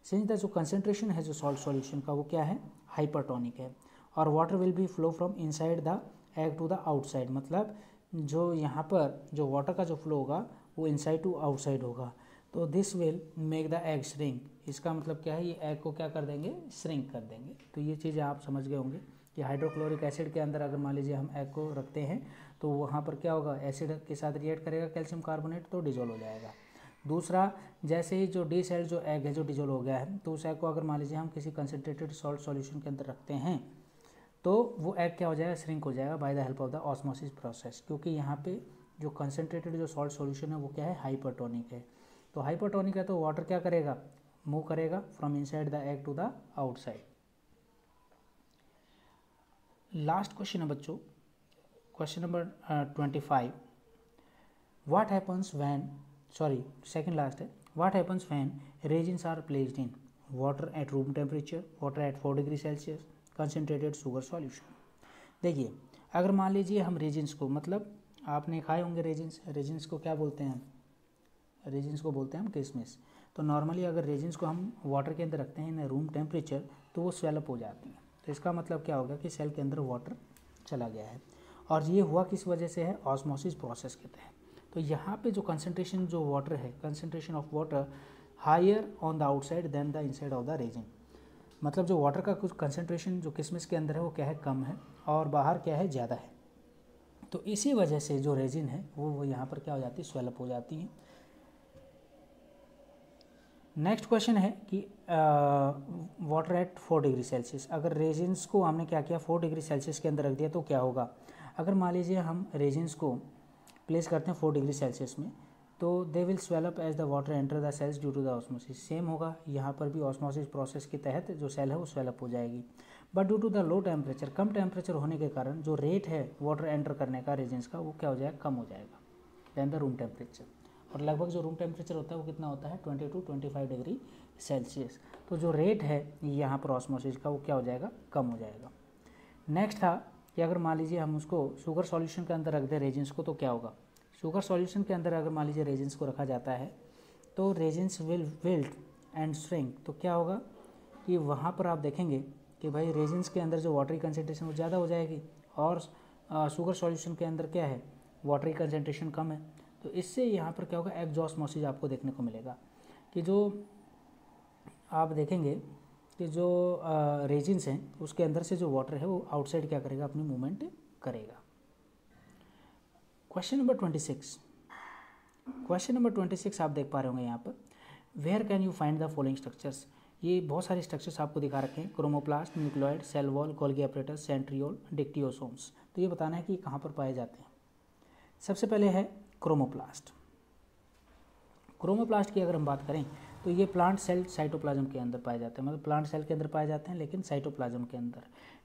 सिंस द जो कंसनट्रेशन है जो सॉल्ट सॉल्यूशन का वो क्या है, हाइपरटोनिक है और water will be flow from inside the egg to the outside, मतलब जो यहाँ पर जो वाटर का जो फ्लो होगा वो इनसाइड टू आउटसाइड होगा। तो this will make the egg shrink, इसका मतलब क्या है, ये एग को क्या कर देंगे, श्रिंक कर देंगे। तो ये चीज़ें आप समझ गए होंगे कि हाइड्रोक्लोरिक एसिड के अंदर अगर मान लीजिए हम एग को रखते हैं तो वहाँ पर क्या होगा, एसिड के साथ रिएक्ट करेगा कैल्शियम कार्बोनेट तो डिजोल्व हो जाएगा। दूसरा, जैसे ही जो डीसेल्ड जो एग है जो डिजोल्व हो गया है तो उस एग को अगर मान लीजिए हम किसी कंसनट्रेटेड सॉल्ट सॉल्यूशन के अंदर रखते हैं तो वो एग क्या हो जाएगा, श्रिंक हो जाएगा by the help of the osmosis process, क्योंकि यहाँ पे जो कंसनट्रेटेड जो सॉल्ट सॉल्यूशन है वो क्या है, हाइपरटोनिक है। तो हाइपरटोनिक है तो वाटर क्या करेगा, मूव करेगा from inside the egg to the outside. Last question है बच्चों, question number 25। What happens when, sorry second last है, what happens when raisins are placed in water at room temperature, water at 4 degree Celsius, concentrated sugar solution. देखिए अगर मान लीजिए हम resins को, मतलब आपने खाए होंगे रेजिन्स, रेजिन्स को क्या बोलते हैं, रेजिन्स को बोलते हैं हम किशमिश। तो नॉर्मली अगर रेजिन्स को हम वाटर के अंदर रखते हैं इन रूम टेम्परेचर तो वो स्वेलअप हो जाती हैं। तो इसका मतलब क्या होगा कि सेल के अंदर वाटर चला गया है और ये हुआ किस वजह से है, ऑस्मोसिस प्रोसेस के तहत। तो यहाँ पे जो कंसनट्रेशन जो वाटर है, concentration of water higher on the outside than the inside of the raisin, मतलब जो वाटर का कुछ कंसनट्रेशन जो किशमिश के अंदर है वो क्या है, कम है और बाहर क्या है, ज़्यादा है। तो इसी वजह से जो रेजिन है वो यहाँ पर क्या हो जाती है, स्वेलअप हो जाती है। नेक्स्ट क्वेश्चन है कि वाटर एट 4 डिग्री सेल्सियस, अगर रेजिन्स को हमने क्या किया 4 डिग्री सेल्सियस के अंदर रख दिया तो क्या होगा। अगर मान लीजिए हम रेजिन्स को प्लेस करते हैं 4 डिग्री सेल्सियस में, तो they will swell up as the water enter the cells due to the osmosis. Same होगा, यहाँ पर भी ऑस्मोसिस प्रोसेस के तहत जो सेल है वो स्वेलअप हो जाएगी। But due to the low temperature, कम टेम्परेचर होने के कारण जो रेट है वाटर एंटर करने का रेजिन्स का वो क्या हो जाएगा, कम हो जाएगा दैन द रूम टेम्परेचर। और लगभग जो रूम टेम्परेचर होता है वो कितना होता है 20 to 25 डिग्री सेल्सियस। तो जो रेट है यहाँ पर ऑस्मोसिस का वो क्या हो जाएगा, कम हो जाएगा। नेक्स्ट था कि अगर मान लीजिए हम उसको शुगर सॉल्यूशन के अंदर रख दें रेजिन्स को तो क्या होगा। शुगर सॉल्यूशन के अंदर अगर मान लीजिए रेजिन्स को रखा जाता है तो resins will wilt and shrink. तो क्या होगा कि वहाँ पर आप देखेंगे कि भाई रेजिन्स के अंदर जो वाटरी कंसनट्रेशन वो ज़्यादा हो जाएगी और शुगर सॉल्यूशन के अंदर क्या है वाटरी कंसनट्रेशन कम है। तो इससे यहाँ पर क्या होगा, एक्सॉस्मोसिस आपको देखने को मिलेगा कि जो आप देखेंगे कि जो रेजिन्स हैं उसके अंदर से जो वाटर है वो आउटसाइड क्या करेगा, अपनी मूवमेंट करेगा। क्वेश्चन नंबर 26, क्वेश्चन नंबर 26 आप देख पा रहे होंगे यहाँ पर, where can you find the following structures. ये बहुत सारे स्ट्रक्चर्स आपको दिखा रखे हैं, chromoplast, nucleoid, cell wall, Golgi apparatus, centriole, dictyosomes. तो ये बताना है कि कहाँ पर पाए जाते हैं। सबसे पहले है क्रोमोप्लास्ट। क्रोमोप्लास्ट की अगर हम बात करें तो ये प्लांट सेल साइटोप्लाज्म के अंदर पाए जाते हैं, मतलब प्लांट सेल के अंदर पाए जाते हैं लेकिन साइटोप्लाज्म के अंदर।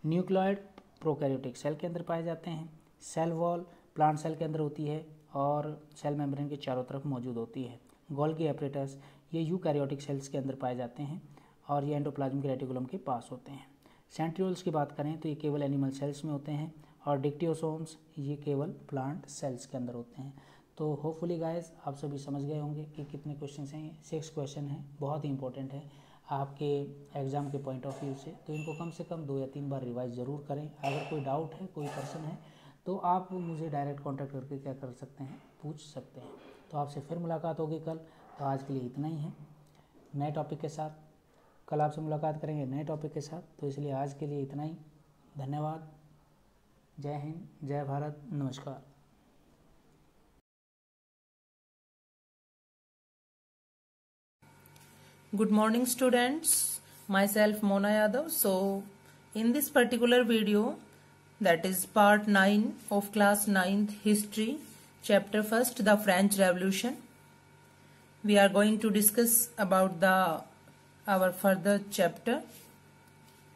न्यूक्लियोइड प्रोकैरियोटिक सेल के अंदर पाए जाते हैं। सेल वॉल प्लांट सेल के अंदर होती है और सेल मेम्ब्रेन के चारों तरफ मौजूद होती है। गोल्गी एपरेटस ये यूकैरियोटिक सेल्स के अंदर पाए जाते हैं और ये एंडोप्लाज्म के रेटिकुलम के पास होते हैं। सेंट्रियोल्स की बात करें तो ये केवल एनिमल सेल्स में होते हैं और डिक्टियोसोम्स ये केवल प्लांट सेल्स के अंदर होते हैं। तो होपफुली गाइस आप सभी समझ गए होंगे कि कितने क्वेश्चन हैं। 6 क्वेश्चन हैं, बहुत ही इंपॉर्टेंट है आपके एग्ज़ाम के पॉइंट ऑफ व्यू से। तो इनको कम से कम 2 या 3 बार रिवाइज ज़रूर करें। अगर कोई डाउट है, कोई पर्सन है तो आप मुझे डायरेक्ट कांटेक्ट करके क्या कर सकते हैं, पूछ सकते हैं। तो आपसे फिर मुलाकात होगी कल। तो आज के लिए इतना ही है, नए टॉपिक के साथ कल आपसे मुलाकात करेंगे नए टॉपिक के साथ। तो इसलिए आज के लिए इतना ही। धन्यवाद। जय हिंद, जय भारत, नमस्कार। Good morning students, myself Mona Yadav. So in this particular video, that is part 9 of class 9th history, chapter 1st, the French Revolution, we are going to discuss about our further chapter.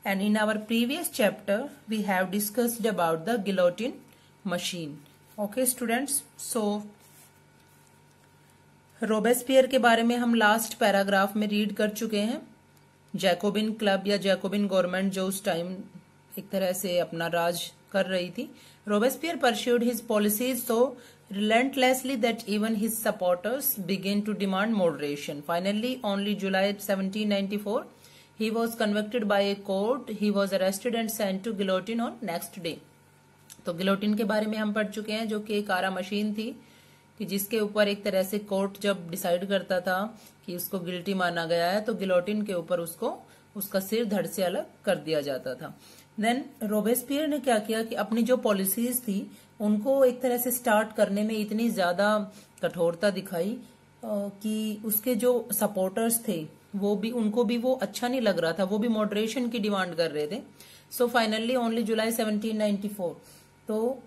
And in our previous chapter we have discussed about the guillotine machine. Okay students, so Robespierre के बारे में हम last paragraph में read कर चुके हैं। Jacobin club या Jacobian government जो उस टाइम एक तरह से अपना राज कर रही थी। Robespierre pursued his policies so relentlessly that even his supporters began to demand moderation. Finally, only July 1794, he was convicted by a court. He was arrested and sent to guillotine on next day. तो guillotine के बारे में हम पढ़ चुके हैं, जो कि एक आरा मशीन थी कि जिसके ऊपर एक तरह से कोर्ट जब डिसाइड करता था कि उसको गिल्टी माना गया है तो गिलोटिन के ऊपर उसको उसका सिर धड़ से अलग कर दिया जाता था। देन रोबेस्पियर ने क्या किया कि अपनी जो पॉलिसीज थी उनको एक तरह से स्टार्ट करने में इतनी ज्यादा कठोरता दिखाई कि उसके जो सपोर्टर्स थे वो भी उनको भी वो अच्छा नहीं लग रहा था, वो भी मॉडरेशन की डिमांड कर रहे थे। सो फाइनली ओनली जुलाई 1794, तो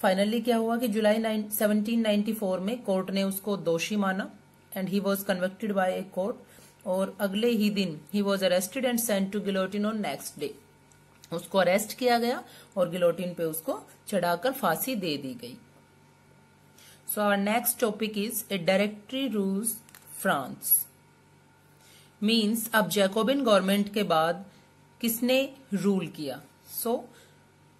फाइनली क्या हुआ कि जुलाई 1794 में कोर्ट ने उसको दोषी माना and he was convicted by a court. और अगले ही दिन he was arrested and sent to guillotine on next day. उसको अरेस्ट किया गया और गिलोटिन पे उसको चढ़ाकर फांसी दे दी गई। So our next topic is a directory rules France. Means अब जैकोबिन गवर्नमेंट के बाद किसने रूल किया। So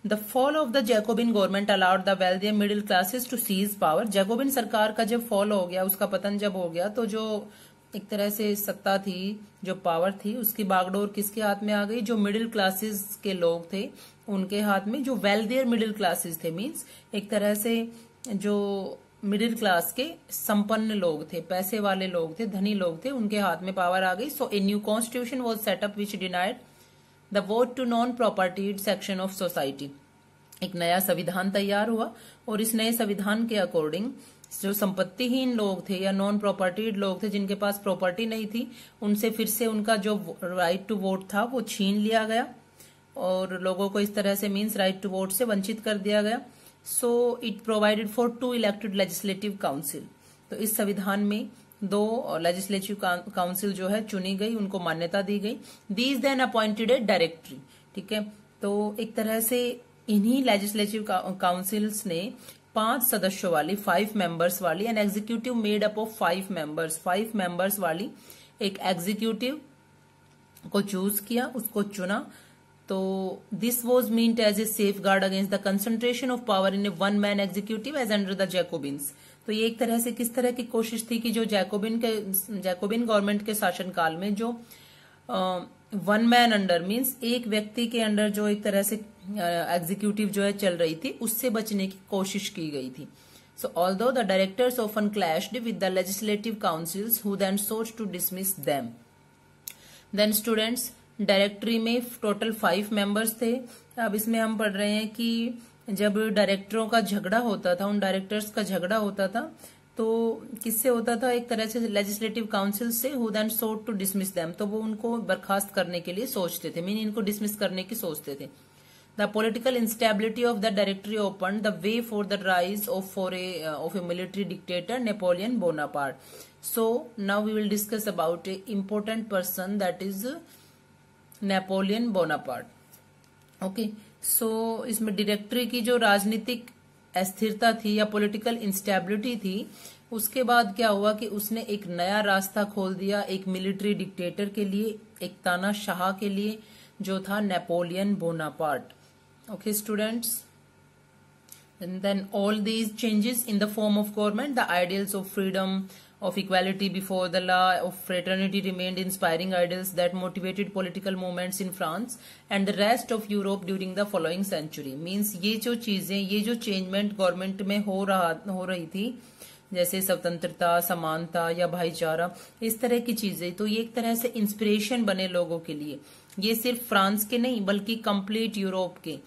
the fall of the Jacobin government allowed the wealthy middle classes to seize power. Jacobin सरकार का जब फॉल हो गया, उसका पतन जब हो गया, तो जो एक तरह से सत्ता थी, जो पावर थी, उसकी बागडोर किसके हाथ में आ गई, जो मिडिल क्लासेस के लोग थे उनके हाथ में। जो वेल्दियर मिडिल क्लासेस थे मीन्स एक तरह से जो मिडिल क्लास के संपन्न लोग थे, पैसे वाले लोग थे, धनी लोग थे, उनके हाथ में पावर आ गई। So a new constitution was set up which denied the vote to non propertied section of society. एक नया संविधान तैयार हुआ और इस नए संविधान के अकॉर्डिंग जो संपत्तिहीन लोग थे या नॉन प्रॉपर्टीड लोग थे, जिनके पास प्रॉपर्टी नहीं थी, उनसे फिर से उनका जो राइट टू वोट था वो छीन लिया गया और लोगों को इस तरह से मींस राइट टू वोट से वंचित कर दिया गया। So it provided for 2 elected legislative council. तो इस संविधान में 2 लेजिस्लेटिव काउंसिल जो है चुनी गई, उनको मान्यता दी गई। These then appointed a directory. ठीक है, तो एक तरह से इन्हीं लेजिस्लेटिव काउंसिल्स ने 5 सदस्यों वाली 5 मेंबर्स वाली an executive made up of 5 members वाली एक एग्जीक्यूटिव को चूज किया, उसको चुना। तो this was meant as a safeguard against the concentration of power in a 1 man executive as under the Jacobins. तो ये एक तरह से किस तरह की कोशिश थी कि जो जैकोबिन गवर्नमेंट के शासनकाल में जो 1 मैन अंडर मीन्स एक व्यक्ति के अंडर जो एक तरह से एग्जीक्यूटिव जो है चल रही थी, उससे बचने की कोशिश की गई थी। So although the directors often clashed with the legislative councils who then sought to dismiss them. Then students, directory में टोटल 5 मेंबर्स थे। अब इसमें हम पढ़ रहे हैं कि जब डायरेक्टरों का झगड़ा होता था, उन डायरेक्टर्स का झगड़ा होता था, तो किससे होता था? एक तरह से लेजिस्लेटिव काउंसिल से, who then sought to dismiss them. तो वो उनको बर्खास्त करने के लिए सोचते थे, मीन इनको डिसमिस करने की सोचते थे। The political instability of the directory open the way for the rise of a military dictator Napoleon Bonaparte. So now we will discuss about a important person, that is Napoleon Bonaparte. Okay, so इसमें directory की जो राजनीतिक अस्थिरता थी या political instability थी, उसके बाद क्या हुआ कि उसने एक नया रास्ता खोल दिया एक मिलिट्री डिक्टेटर के लिए, एक तानाशाह के लिए, जो था Napoleon Bonaparte. Okay students, and then all these changes in the form of government, the ideals of freedom, of equality before the law, of fraternity remained inspiring ideals that motivated political movements in France and the rest of Europe during the following century. Means ये जो चीजें, ये जो changement government में हो रही थी, जैसे स्वतंत्रता, समानता या भाईचारा, इस तरह की चीजें, तो ये एक तरह से इंस्पिरेशन बने लोगों के लिए। ये सिर्फ फ्रांस के नहीं बल्कि कंप्लीट यूरोप के,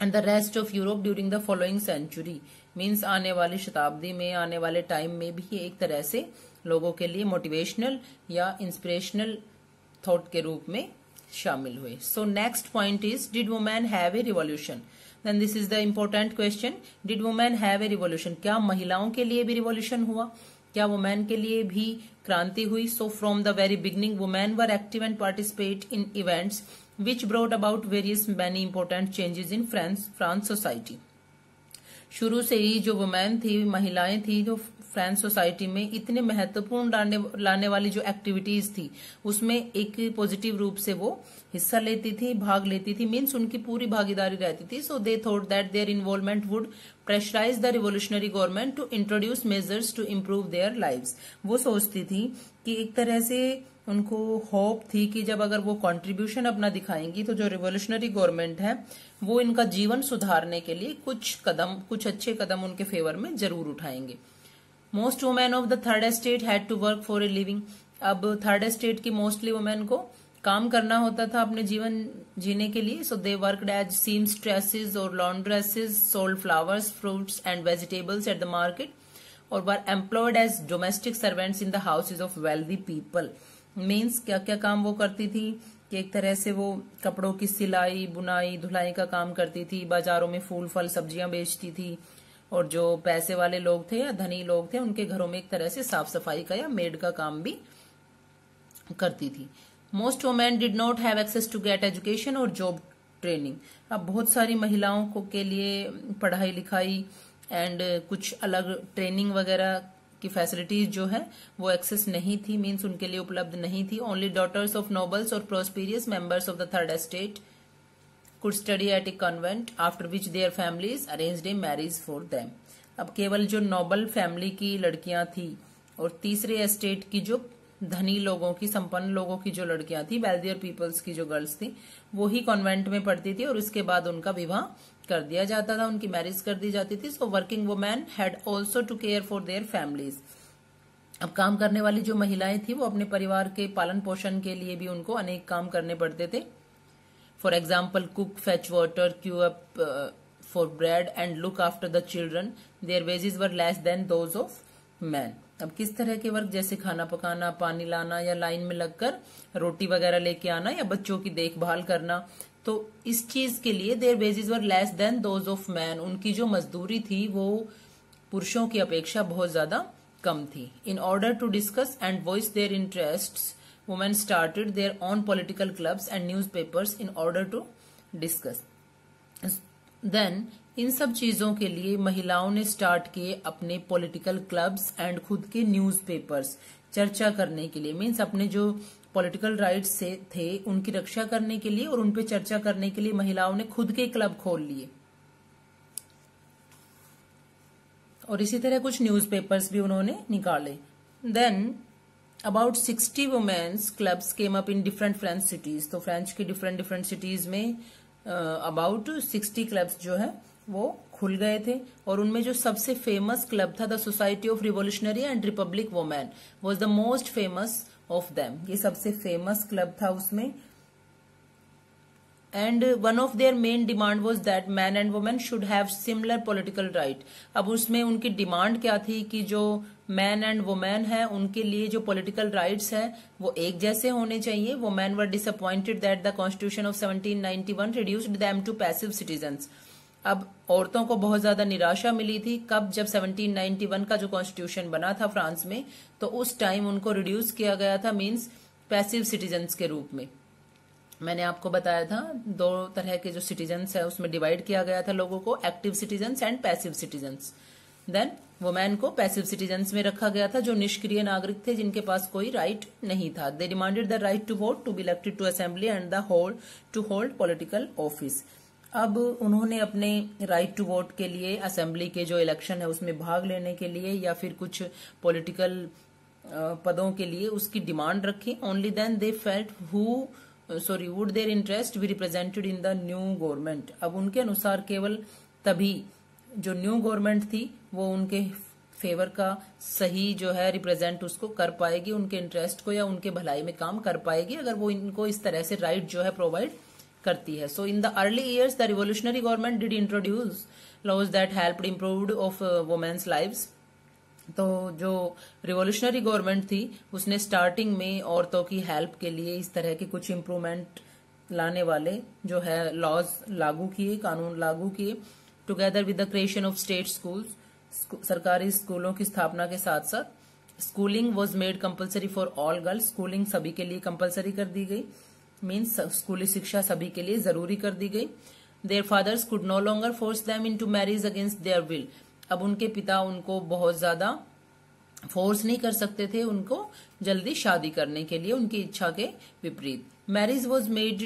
and the rest of Europe during the following century. Means आने वाली शताब्दी में, आने वाले टाइम में भी ये एक तरह से लोगों के लिए मोटिवेशनल या इंस्पिरेशनल थॉट के रूप में शामिल हुए। So next point is, did women have a revolution? Then this is the important question, did women have a revolution? क्या महिलाओं के लिए भी रिवॉल्यूशन हुआ? क्या वुमेन के लिए भी क्रांति हुई? So from the very beginning women were active and participate in events which brought about various many important changes in France society। शुरू से ही जो वुमेन थी, महिलाएं थी, जो फ्रांस सोसाइटी में इतने महत्वपूर्ण लाने वाली जो एक्टिविटीज थी, उसमें एक पॉजिटिव रूप से वो हिस्सा लेती थी, भाग लेती थी, मीन्स उनकी पूरी भागीदारी रहती थी। So they thought that their involvement would pressurise the revolutionary government to introduce measures to improve their lives. वो सोचती थी कि एक तरह से उनको होप थी कि जब अगर वो कंट्रीब्यूशन अपना दिखाएंगी तो जो रिवोल्यूशनरी गवर्नमेंट है वो इनका जीवन सुधारने के लिए कुछ अच्छे कदम उनके फेवर में जरूर उठाएंगे। Most women of the third estate had to work for a living. अब थर्ड एस्टेट की मोस्टली वुमेन को काम करना होता था अपने जीवन जीने के लिए। सो दे वर्कड एज सीमस्ट्रेसेस और laundresses, sold flowers, fruits and vegetables at the market, और were employed as domestic servants in the houses of wealthy people. Means क्या क्या काम वो करती थी कि एक तरह से वो कपड़ों की सिलाई, बुनाई, धुलाई का काम करती थी, बाजारों में फूल फल सब्जियां बेचती थी, और जो पैसे वाले लोग थे या धनी लोग थे उनके घरों में एक तरह से साफ सफाई का या मेड का काम भी करती थी। Most women did not have access to get education और जॉब ट्रेनिंग। अब बहुत सारी महिलाओं को के लिए पढ़ाई लिखाई एंड कुछ अलग ट्रेनिंग वगैरह की फैसिलिटीज जो है वो एक्सेस नहीं थी, मीन्स उनके लिए उपलब्ध नहीं थी। ओनली डॉटर्स ऑफ नोबल्स और prosperous members of the third estate could study at a convent, after which their families arranged a marriage for them. अब केवल जो नोबल फैमिली की लड़कियां थी और तीसरे एस्टेट की जो धनी लोगों की, संपन्न लोगों की जो लड़कियां थी, वेल्दियर पीपल्स की जो गर्ल्स थी, वो ही कॉन्वेंट में पढ़ती थी और उसके बाद उनका विवाह कर दिया जाता था, उनकी मैरिज कर दी जाती थी। So working women had also to care for their families. अब काम करने वाली जो महिलाएं थी वो अपने परिवार के पालन पोषण के लिए भी उनको अनेक काम करने पड़ते थे। For example cook, fetch water, Q up for bread and look after the children. Their wages were less than those of men. अब किस तरह के वर्क, जैसे खाना पकाना, पानी लाना या लाइन में लगकर रोटी वगैरह लेके आना या बच्चों की देखभाल करना, तो इस चीज के लिए their wages were less than those of man, उनकी जो मजदूरी थी वो पुरुषों की अपेक्षा बहुत ज्यादा कम थी. In order to discuss and voice their interests, women started their own political clubs and newspapers in order to discuss. Then इन सब चीजों के लिए महिलाओं ने स्टार्ट किए अपने पॉलिटिकल क्लब्स एंड खुद के न्यूज़पेपर्स, चर्चा करने के लिए. मीन्स अपने जो पॉलिटिकल राइट्स से थे उनकी रक्षा करने के लिए और उन पे चर्चा करने के लिए महिलाओं ने खुद के क्लब खोल लिए. और इसी तरह कुछ न्यूज़पेपर्स भी उन्होंने निकाले. Then about 60 women's clubs came up in different French cities. तो फ्रेंच की डिफरेंट सिटीज में अबाउट 60 क्लब्स जो है वो खुल गए थे. और उनमें जो सबसे फेमस क्लब था, the society of revolutionary and Republic women was the most famous of them. ये सबसे फेमस क्लब था उसमें. And one of their main demand was that man and women should have similar political right. अब उसमें उनकी demand क्या थी कि जो मैन एंड वुमेन है उनके लिए जो पॉलिटिकल राइट्स है वो एक जैसे होने चाहिए. Women were disappointed that the constitution of 1791 reduced them to passive citizens. अब औरतों को बहुत ज्यादा निराशा मिली थी. कब? जब 1791 का जो कॉन्स्टिट्यूशन बना था फ्रांस में, तो उस टाइम उनको रिड्यूस किया गया था, मींस पैसिव सिटीजन्स के रूप में. मैंने आपको बताया था 2 तरह के जो सिटीजन्स है उसमें डिवाइड किया गया था लोगों को, active citizens and passive citizens. Then women को पैसिव सिटीजन्स में रखा गया था, जो निष्क्रिय नागरिक थे, जिनके पास कोई राइट नहीं था. They demanded the right to vote, to be elected to assembly and to hold political office. अब उन्होंने अपने राइट टू वोट के लिए, असेंबली के जो इलेक्शन है उसमें भाग लेने के लिए या फिर कुछ पॉलिटिकल पदों के लिए उसकी डिमांड रखी. Only then they felt would their interest be represented in the new government. अब उनके अनुसार केवल तभी जो न्यू गवर्नमेंट थी वो उनके फेवर का सही जो है रिप्रेजेंट उसको कर पाएगी, उनके इंटरेस्ट को या उनके भलाई में काम कर पाएगी, अगर वो इनको इस तरह से राइट जो है प्रोवाइड करती है. So in the early years the revolutionary government did introduce laws that helped improved of women's lives. तो जो रिवोल्यूशनरी गवर्नमेंट थी उसने स्टार्टिंग में औरतों की हेल्प के लिए इस तरह के कुछ इम्प्रूवमेंट लाने वाले जो है लॉज लागू किए, कानून लागू किए. Together with the creation of state schools, सरकारी स्कूलों की स्थापना के साथ साथ schooling was made compulsory for all girls. Schooling सभी के लिए कंपल्सरी कर दी गई, मीन्स स्कूली शिक्षा सभी के लिए जरूरी कर दी गई. Their fathers could no longer force them into marriage against their will. अब उनके पिता उनको बहुत ज्यादा फोर्स नहीं कर सकते थे उनको जल्दी शादी करने के लिए, उनकी इच्छा के विपरीत. Marriage was made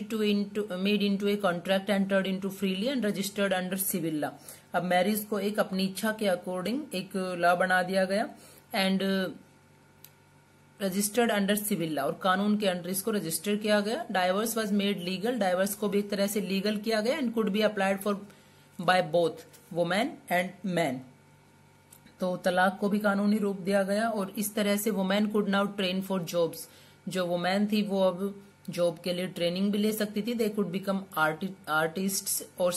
into a contract entered into freely and registered under civil law. अब मैरिज को एक अपनी इच्छा के अकॉर्डिंग एक लॉ बना दिया गया and registered under civil law, और कानून के अंडर इसको रजिस्टर किया गया. Divorce was made legal, divorce को भी एक तरह से लीगल किया गया and could be applied for by both women and man. तो तलाक को भी कानूनी रूप दिया गया और इस तरह से women could now train for jobs. जो वुमेन थी वो अब जॉब के लिए ट्रेनिंग भी ले सकती थी. दे कुड बिकम आर्टिस्ट्स और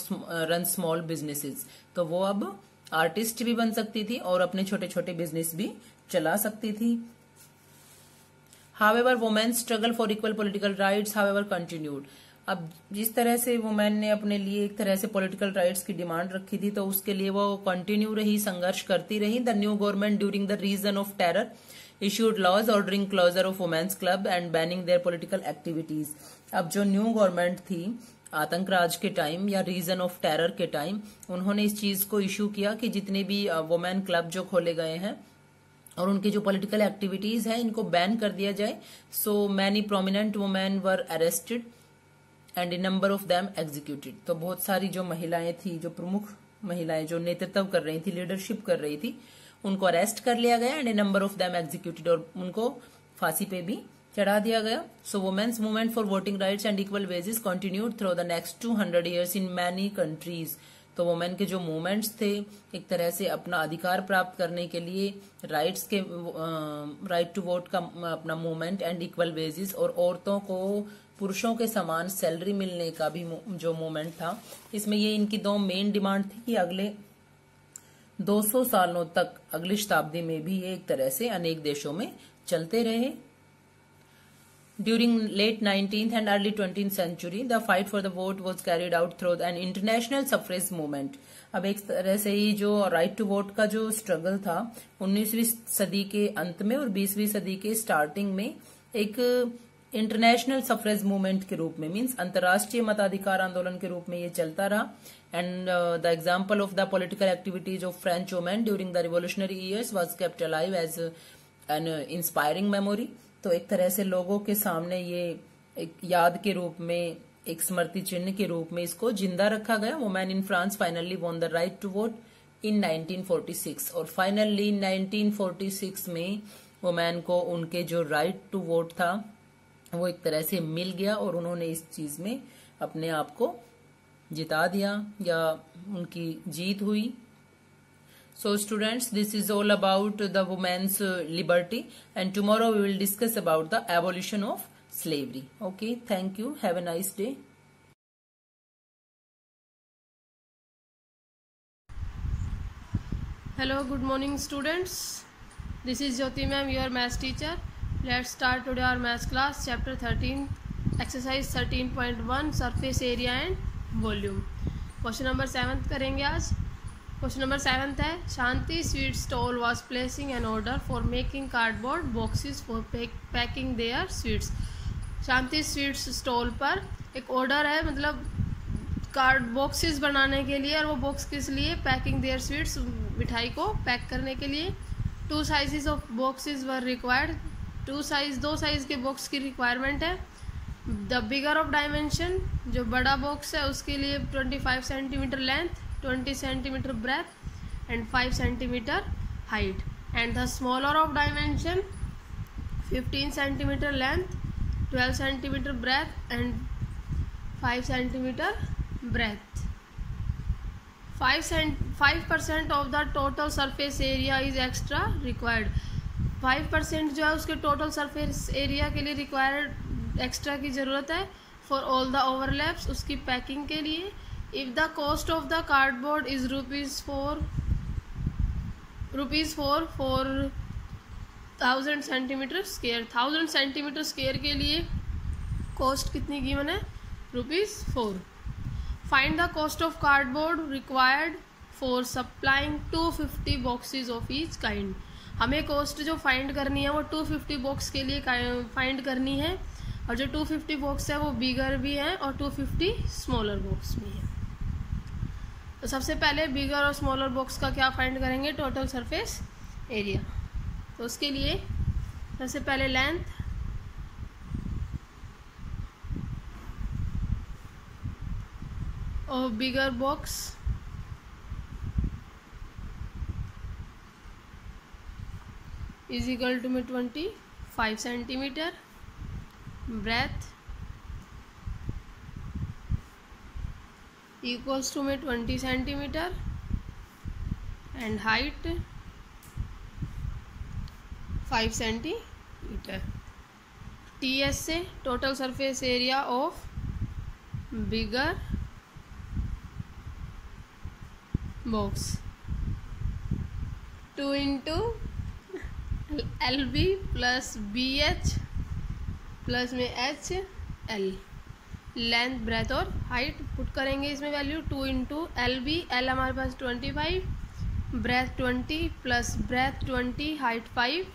रन स्मॉल बिजनेसेस. तो वो अब आर्टिस्ट भी बन सकती थी और अपने छोटे छोटे बिजनेस भी चला सकती थी. However, women's struggle for equal political rights, however, continued. अब जिस तरह से वुमेन ने अपने लिए एक तरह से पॉलिटिकल राइट्स की डिमांड रखी थी तो उसके लिए वो कंटिन्यू रही, संघर्ष करती रही. The new government during the region of terror issued laws ordering closure of women's club and banning their political activities. अब जो न्यू गवर्नमेंट थी आतंकराज के टाइम या रीजन ऑफ टेरर के टाइम, उन्होंने इस चीज को इश्यू किया कि जितने भी वुमेन क्लब जो खोले गए हैं और उनकी जो पॉलिटिकल एक्टिविटीज है इनको बैन कर दिया जाए. So many prominent women were arrested and a number of them executed. तो बहुत सारी जो महिलाएं थी, जो प्रमुख महिलाएं जो नेतृत्व कर रही थी, लीडरशिप कर रही थी, उनको अरेस्ट कर लिया गया and a number of them executed, और उनको फांसी पे भी चढ़ा दिया गया. So women's movement for voting rights and equal wages continued through the next 200 years in many countries. तो वुमेन के जो मूवमेंट्स थे एक तरह से अपना अधिकार प्राप्त करने के लिए राइट्स के राइट टू वोट का अपना मूवमेंट एंड इक्वल वेजेस, और औरतों को पुरुषों के समान सैलरी मिलने का भी जो मूवमेंट था, इसमें ये इनकी दो मेन डिमांड थी कि अगले 200 सालों तक अगली शताब्दी में भी ये एक तरह से अनेक देशों में चलते रहे। During late 19th and early 20th century, the fight for the vote was carried out through an international suffrage movement. अब एक तरह से ही जो राइट टू वोट का जो स्ट्रगल था 19वीं सदी के अंत में और 20वीं सदी के स्टार्टिंग में एक इंटरनेशनल सफरेज मूवमेंट के रूप में, मीन्स अंतर्राष्ट्रीय मताधिकार आंदोलन के रूप में ये चलता रहा। And the example of the political activities of French women during the revolutionary years was kept alive as an inspiring memory. तो एक तरह से लोगों के सामने ये एक याद के रूप में, एक स्मृति चिन्ह के रूप में इसको जिंदा रखा गया। Women in France finally won the right to vote in 1946, और फाइनली 1946 में वुमेन को उनके जो राइट टू वोट था वो एक तरह से मिल गया और उन्होंने इस चीज में अपने आप को जिता दिया या उनकी जीत हुई। So students, this is all about the women's liberty, and tomorrow we will discuss about the abolition of slavery. Okay, thank you. Have a nice day. Hello, good morning students. This is Jyoti ma'am, your maths teacher. Let's start today our maths class, chapter 13, exercise 13.1, surface area and volume. Question number 7 करेंगे आज। Question number 7 है, Shanti sweet stall was placing an order for making cardboard boxes for packing their sweets. Shanti sweets stall पर एक order है, मतलब card boxes बनाने के लिए, और वो बॉक्स किस लिए? पैकिंग देयर स्वीट्स, मिठाई को पैक करने के लिए। 2 sizes of boxes were required, 2 size के बॉक्स की रिक्वायरमेंट है। द बिगर ऑफ डायमेंशन, जो बड़ा बॉक्स है उसके लिए 25 centimetre length, 20 centimeter breadth and 5 centimeter height, and the smaller of dimension 15 centimeter length, 12 centimeter breadth and 5 centimeter breadth. 5% of the total surface area is extra required. 5% जो है उसके total surface area के लिए required extra की ज़रूरत है for all the overlaps, उसकी packing के लिए। If the cost of the cardboard is rupees 1000 centimeter square, 1000 centimeter square के लिए cost कितनी गिवन है? ₹4. Find the cost of cardboard required for supplying 250 boxes of each kind. हमें cost जो find करनी है वो 250 box के लिए find करनी है, और जो 250 box है वो bigger भी है और 250 smaller box भी है। तो सबसे पहले बिगर और स्मॉलर बॉक्स का क्या फाइंड करेंगे? Total surface area. तो उसके लिए सबसे पहले लेंथ, और bigger box is equal to में 25 सेंटीमीटर, ब्रेथ इक्वल्स टू में 20 centimetre, and height 5 centimetre. TS से total surface area of bigger box 2 into LB plus BH plus में HL, लेंथ, ब्रेथ और हाइट पुट करेंगे इसमें value. 2 into LB, L हमारे पास 25, breadth 20 plus breadth 20, height 5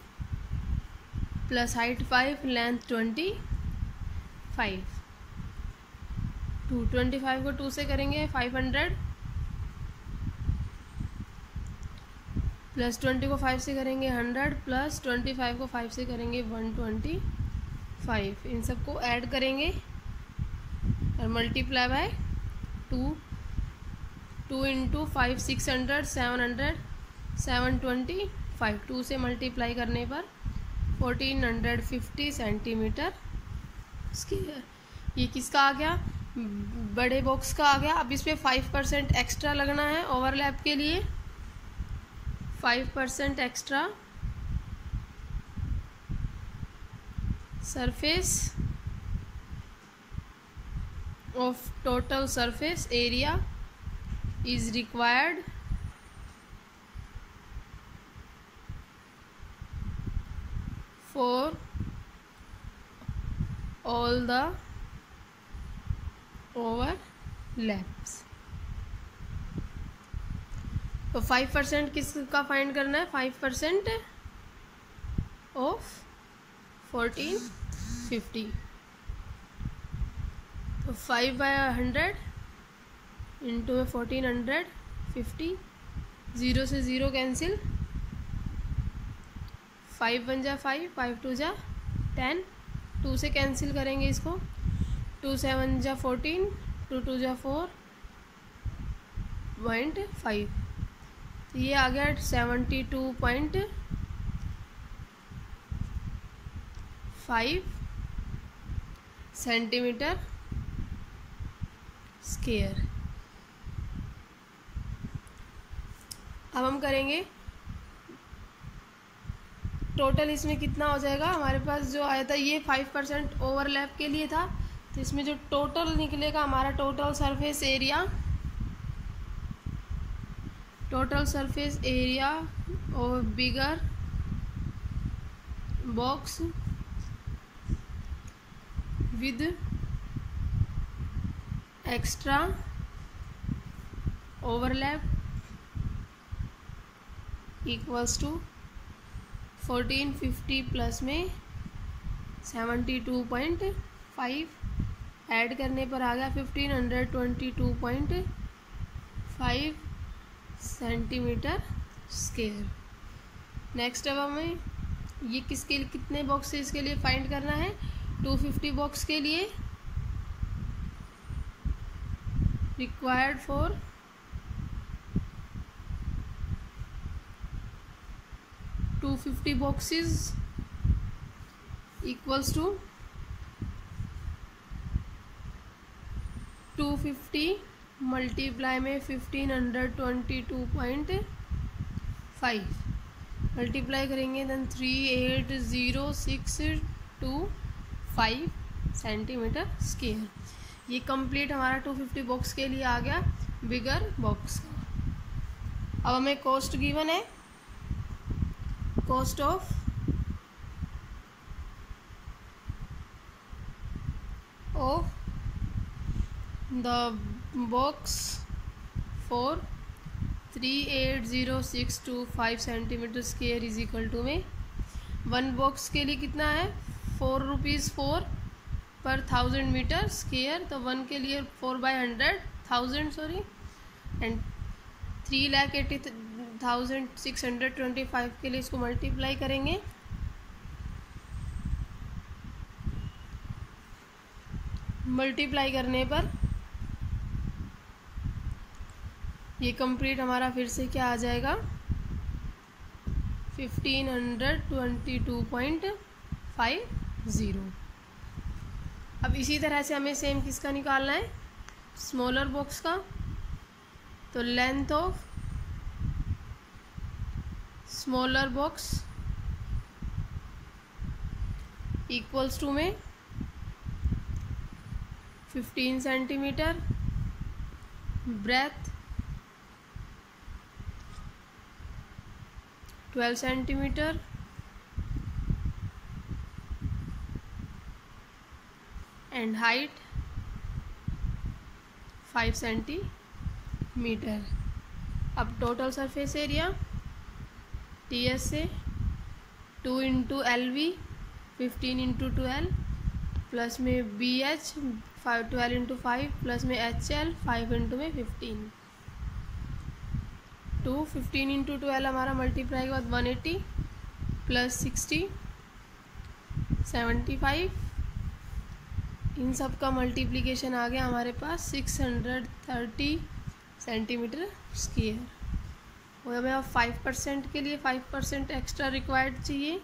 plus height 5, length 25। 225 को 2 से करेंगे 500, प्लस 20 को 5 से करेंगे 100, प्लस 25 को 5 से करेंगे 125। इन सबको ऐड करेंगे और मल्टीप्लाई बाय 2 इंटू 5 600, 700, 725। 2 से मल्टीप्लाई करने पर 1450 सेंटीमीटर स्क्वायर। ये किसका आ गया? बड़े बॉक्स का आ गया। अब इसमें 5% एक्स्ट्रा लगना है ओवरलैप के लिए, 5% extra surface of total surface area is required for all the overlaps। तो 5% किसका फाइंड करना है? 5% ऑफ 1450। तो 5/100 इंटू में 1450, 0 से 0 कैंसिल, 5 1 जा 5, 5 2 जा 10, 2 से कैंसिल करेंगे इसको, 2 7 जा 14, 2 2 जा 4.5। तो ये आ गया 72.5 सेंटीमीटर स्क्वायर। अब हम करेंगे टोटल, इसमें कितना हो जाएगा हमारे पास जो आया था ये 5% ओवरलैप के लिए था। तो इसमें जो टोटल निकलेगा हमारा टोटल सरफेस एरिया और bigger box with extra overlap equals to 1450 plus में 72.5 ऐड करने पर आ गया 1522.5 सेंटीमीटर स्क्वायर। नेक्स्ट अब हमें ये किसके लिए, कितने बॉक्स है इसके लिए फाइंड करना है? 250 बॉक्स के लिए required for 250 boxes equals to 250 multiply में 1522.5 मल्टीप्लाई करेंगे देन 380,625 सेंटीमीटर स्क्वायर। ये कंप्लीट हमारा 250 बॉक्स के लिए आ गया बिगर बॉक्स का। अब हमें कॉस्ट गिवन है, cost of the box for 380,625 centimetre square is equal to में 1 बॉक्स के लिए कितना है? 4 रुपीज़ 4 पर 1000 मीटर स्क्वायर। तो 1 के लिए 4/100,000 सॉरी, एंड 3,80,625 के लिए इसको मल्टीप्लाई करेंगे। मल्टीप्लाई करने पर ये कंप्लीट हमारा फिर से क्या आ जाएगा? 1522.50। अब इसी तरह से हमें सेम किसका निकालना है? स्मॉलर बॉक्स का। तो length of smaller box equals to में 15 centimetre, breadth 12 centimetre, and height 5 centimetre. अब टोटल सरफेस एरिया TS से 2 इंटू LV 15 इंटू 12 प्लस में BH 12 इंटू 5 प्लस में HL 5 इंटू में 15 टू 15 इंटू 12 हमारा मल्टीप्लाई के बाद 180 प्लस 60 75, इन सब का मल्टीप्लिकेशन आ गया हमारे पास 630 सेंटीमीटर स्क्वायर। और हमें अब 5% के लिए 5% एक्स्ट्रा रिक्वायर्ड चाहिए।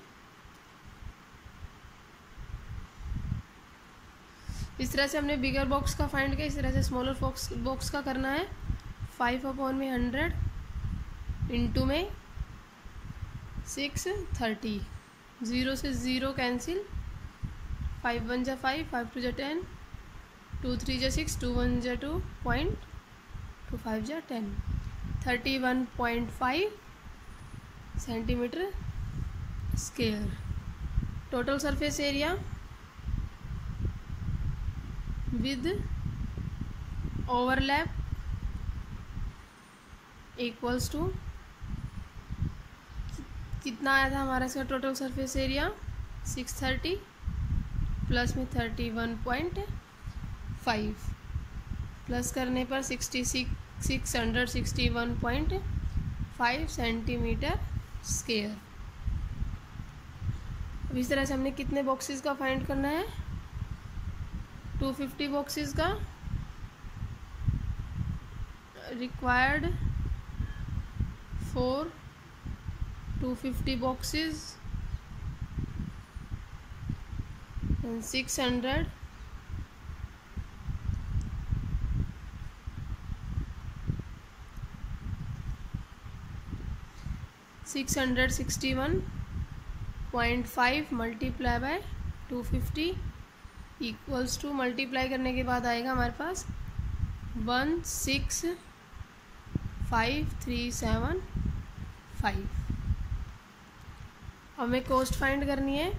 इस तरह से हमने बिगर बॉक्स का फाइंड किया, इस तरह से स्मॉलर बॉक्स का करना है। 5/100 इंटू में 630, 0 से 0 कैंसिल, 5 1 जा 5, 5 2 जा 10, 2 3 जा 6, 2 1 जा 2, 2 5 जा 10, 31.5 centimetre square. Total surface area with overlap equals to, कितना आया था हमारा इसका टोटल सरफेस एरिया 630 प्लस में 31.5 प्लस करने पर 661.5 सेंटीमीटर स्क्वायर। अब इस तरह से हमने कितने बॉक्सेस का फाइंड करना है, 250 बॉक्सेस का required for 250 boxes and 600 661.5 multiply by 250 equals to, multiply करने के बाद आएगा हमारे पास 165,375। हमें कॉस्ट फाइंड करनी है,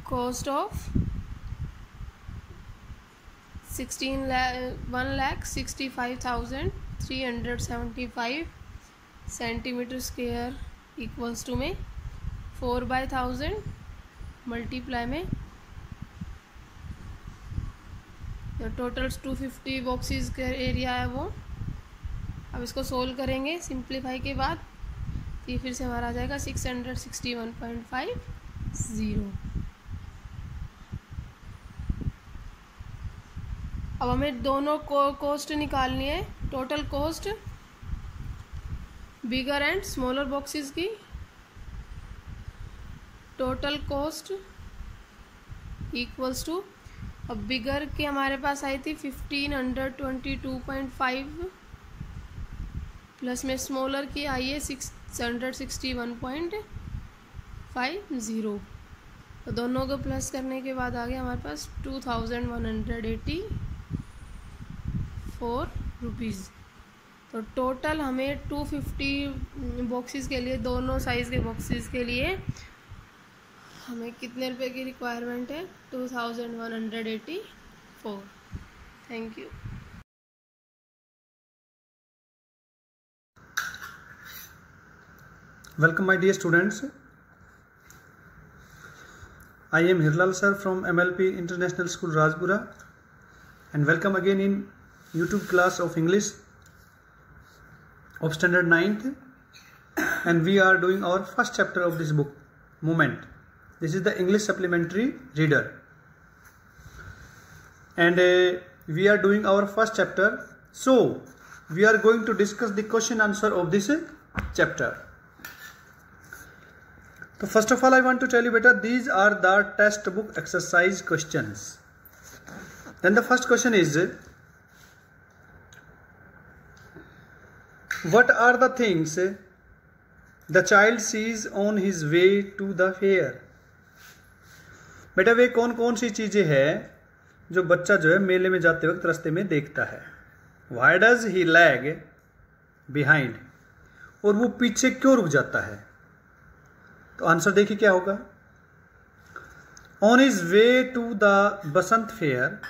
cost of 1,65,375 centimetre square equals to में 4/1000 मल्टीप्लाई में जो टोटल 250 बॉक्सेस का एरिया है वो। अब इसको सोल्व करेंगे सिंप्लीफाई के बाद, तो ये फिर से हमारा आ जाएगा 661.50। अब हमें दोनों कॉस्ट निकालनी है, total cost bigger and smaller boxes की। टोटल कॉस्ट इक्वल्स टू, अब बिगर के हमारे पास आई थी 1522.5 प्लस में स्मॉलर की आई है 661.50, तो दोनों को प्लस करने के बाद आ गया हमारे पास 2,184 रुपीज़। तो टोटल हमें 250 बॉक्सेस के लिए, दोनों साइज़ के बॉक्सेस के लिए हमें कितने रुपए की रिक्वायरमेंट है, 2,184। Thank you. Welcome my dear students. I am Hirlal sir from MLP International School Rajpura, and welcome again in YouTube class of English of standard 9th, and we are doing our first chapter of this book, Movement. This is the English supplementary reader, and we are doing our first chapter, so we are going to discuss the question answer of this chapter. So first of all I want to tell you beta, these are the textbook exercise questions. Then the first question is, what are the things the child sees on his way to the fair? बेटा वे कौन कौन सी चीजें हैं जो बच्चा जो है मेले में जाते वक्त रास्ते में देखता है। Why does he lag behind? और वो पीछे क्यों रुक जाता है? तो आंसर देखिए क्या होगा। On his way to the Basant fair,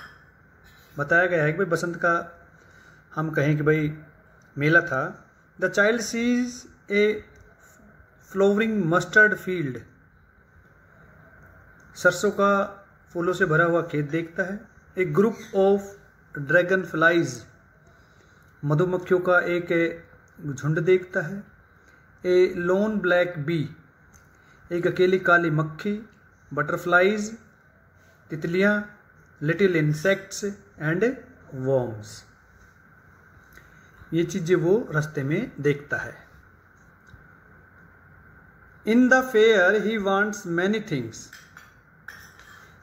बताया गया है कि भाई बसंत का हम कहें कि भाई मेला था। The child sees a flowering mustard field, सरसों का फूलों से भरा हुआ खेत देखता है। A group of dragonflies, मधुमक्खियों का एक झुंड देखता है। ए लोन ब्लैक बी, एक अकेली काली मक्खी। बटरफ्लाइज, तितलियां। लिटिल इंसेक्ट्स एंड वॉर्म्स, ये चीजें वो रास्ते में देखता है। In the fair he wants many things,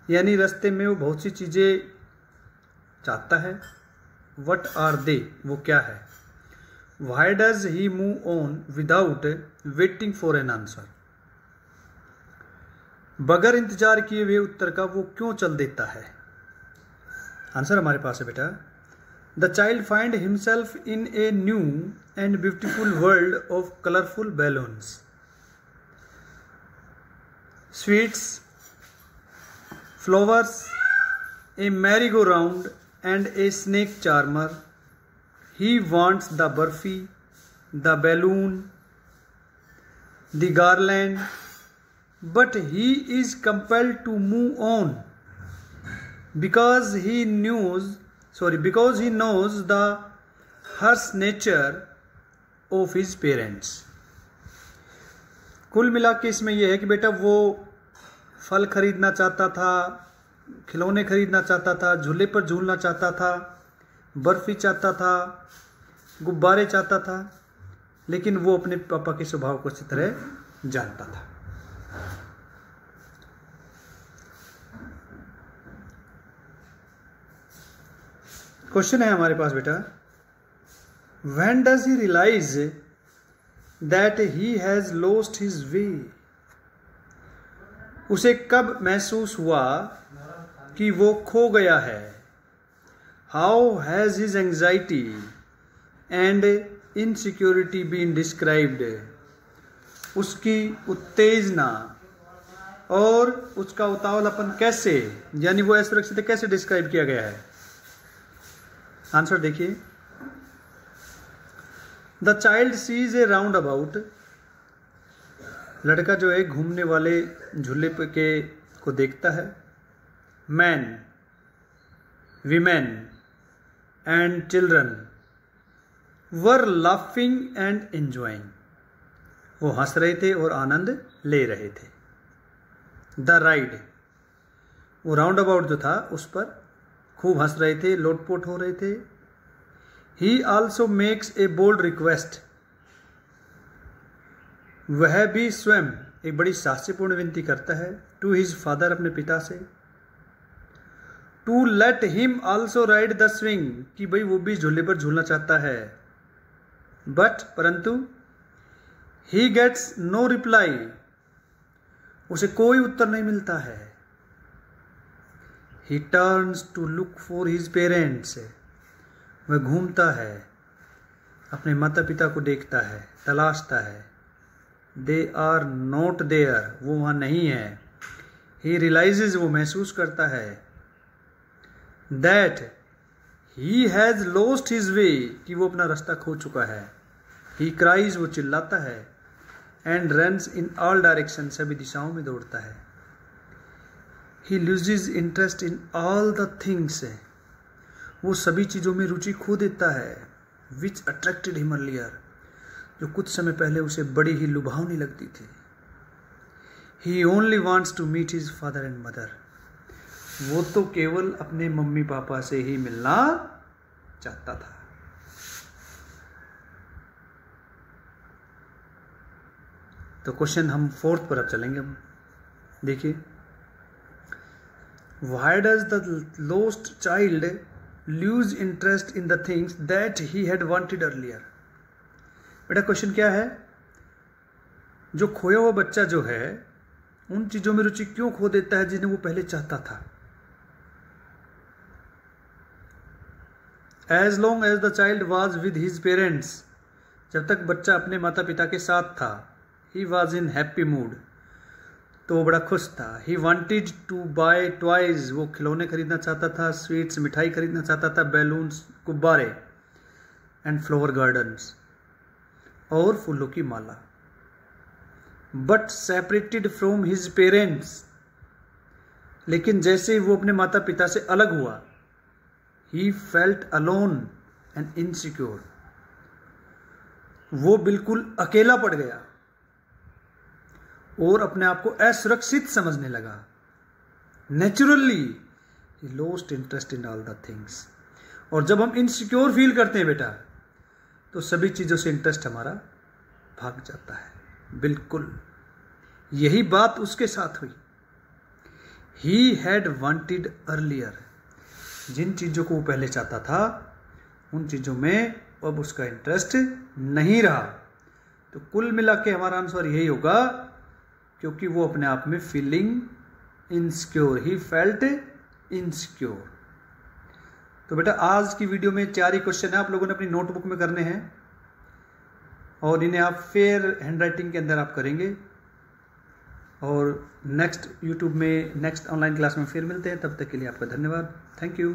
यानी रास्ते में वो बहुत सी चीज़ें चाहता है। वट आर दे, वो क्या है। Why does he move on without waiting for an answer, बगैर इंतजार किए हुए उत्तर का वो क्यों चल देता है। आंसर हमारे पास है बेटा, the child find himself in a new and beautiful world of colourful balloons, sweets, flowers, A merry go round and a snake charmer. He wants the burfi, the balloon, the garland, but he is compelled to move on because he knows the harsh nature of his parents. कुल मिला के इसमें यह है कि बेटा वो फल खरीदना चाहता था, खिलौने खरीदना चाहता था, झूले पर झूलना चाहता था, बर्फी चाहता था, गुब्बारे चाहता था, लेकिन वो अपने पापा के स्वभाव को अच्छी तरह जानता था। क्वेश्चन है हमारे पास बेटा, when does he realise that he has lost his way, उसे कब महसूस हुआ कि वो खो गया है। How has his anxiety and insecurity been described, उसकी उत्तेजना और उसका उतावलापन कैसे, यानी वो असुरक्षित कैसे डिस्क्राइब किया गया है। आंसर देखिए, the child sees a roundabout, लड़का जो है घूमने वाले झूले के को देखता है। Man, women and children were laughing and enjoying, वो हंस रहे थे और आनंद ले रहे थे। द राइड, वो राउंड अबाउट जो था उस पर खूब हंस रहे थे, लोटपोट हो रहे थे। He also makes a bold request, वह भी स्वयं एक बड़ी साहसीपूर्ण विनती करता है। टू हिज फादर, अपने पिता से। To let him also ride the swing, कि भाई वो भी झूले पर झूलना चाहता है। बट परंतु ही गेट्स नो रिप्लाई, उसे कोई उत्तर नहीं मिलता है। He turns to look for his parents, वह घूमता है, अपने माता पिता को देखता है, तलाशता है। दे आर नॉट देयर, वो वहां नहीं है। ही रियलाइजेज, वो महसूस करता है। That he has lost his वे, कि वो अपना रास्ता खो चुका है। ही क्राइज, वो चिल्लाता है। And runs in all direction, सभी दिशाओं में दौड़ता है। ही loses interest in all the things, वो सभी चीज़ों में रुचि खो देता है। विच अट्रैक्टेड हिम अर्लियर, जो कुछ समय पहले उसे बड़ी ही लुभावनी लगती थी। He only wants to meet his father and mother, वो तो केवल अपने मम्मी पापा से ही मिलना चाहता था। तो क्वेश्चन हम 4th पर अब चलेंगे। अब देखिए, why does the lost child loose interest in the things that he had wanted earlier. बेटा क्वेश्चन क्या है, जो खोया हुआ बच्चा जो है उन चीजों में रुचि क्यों खो देता है जिन्हें वो पहले चाहता था। As long as the child was with his parents, जब तक बच्चा अपने माता पिता के साथ था। He was in happy mood, तो वो बड़ा खुश था। He wanted to buy toys, वो खिलौने खरीदना चाहता था। स्वीट्स, मिठाई खरीदना चाहता था। बैलून्स, गुब्बारे एंड फ्लावर गार्डन्स, और फूलों की माला। But separated from his parents, लेकिन जैसे ही वो अपने माता पिता से अलग हुआ, he felt alone and insecure, वो बिल्कुल अकेला पड़ गया और अपने आप को असुरक्षित समझने लगा। Naturally he lost interest in all the things, और जब हम इनसिक्योर फील करते हैं बेटा, तो सभी चीजों से इंटरेस्ट हमारा भाग जाता है। बिल्कुल यही बात उसके साथ हुई। ही हैड वांटेड अर्लियर, जिन चीज़ों को वो पहले चाहता था उन चीज़ों में अब उसका इंटरेस्ट नहीं रहा। तो कुल मिला के हमारा आंसर यही होगा, क्योंकि वो अपने आप में feeling insecure, he felt insecure. तो बेटा आज की वीडियो में 4 ही क्वेश्चन है, आप लोगों ने अपनी नोटबुक में करने हैं और इन्हें आप फेयर हैंडराइटिंग के अंदर आप करेंगे। और नेक्स्ट यूट्यूब में नेक्स्ट ऑनलाइन क्लास में फिर मिलते हैं, तब तक के लिए आपका धन्यवाद। Thank you.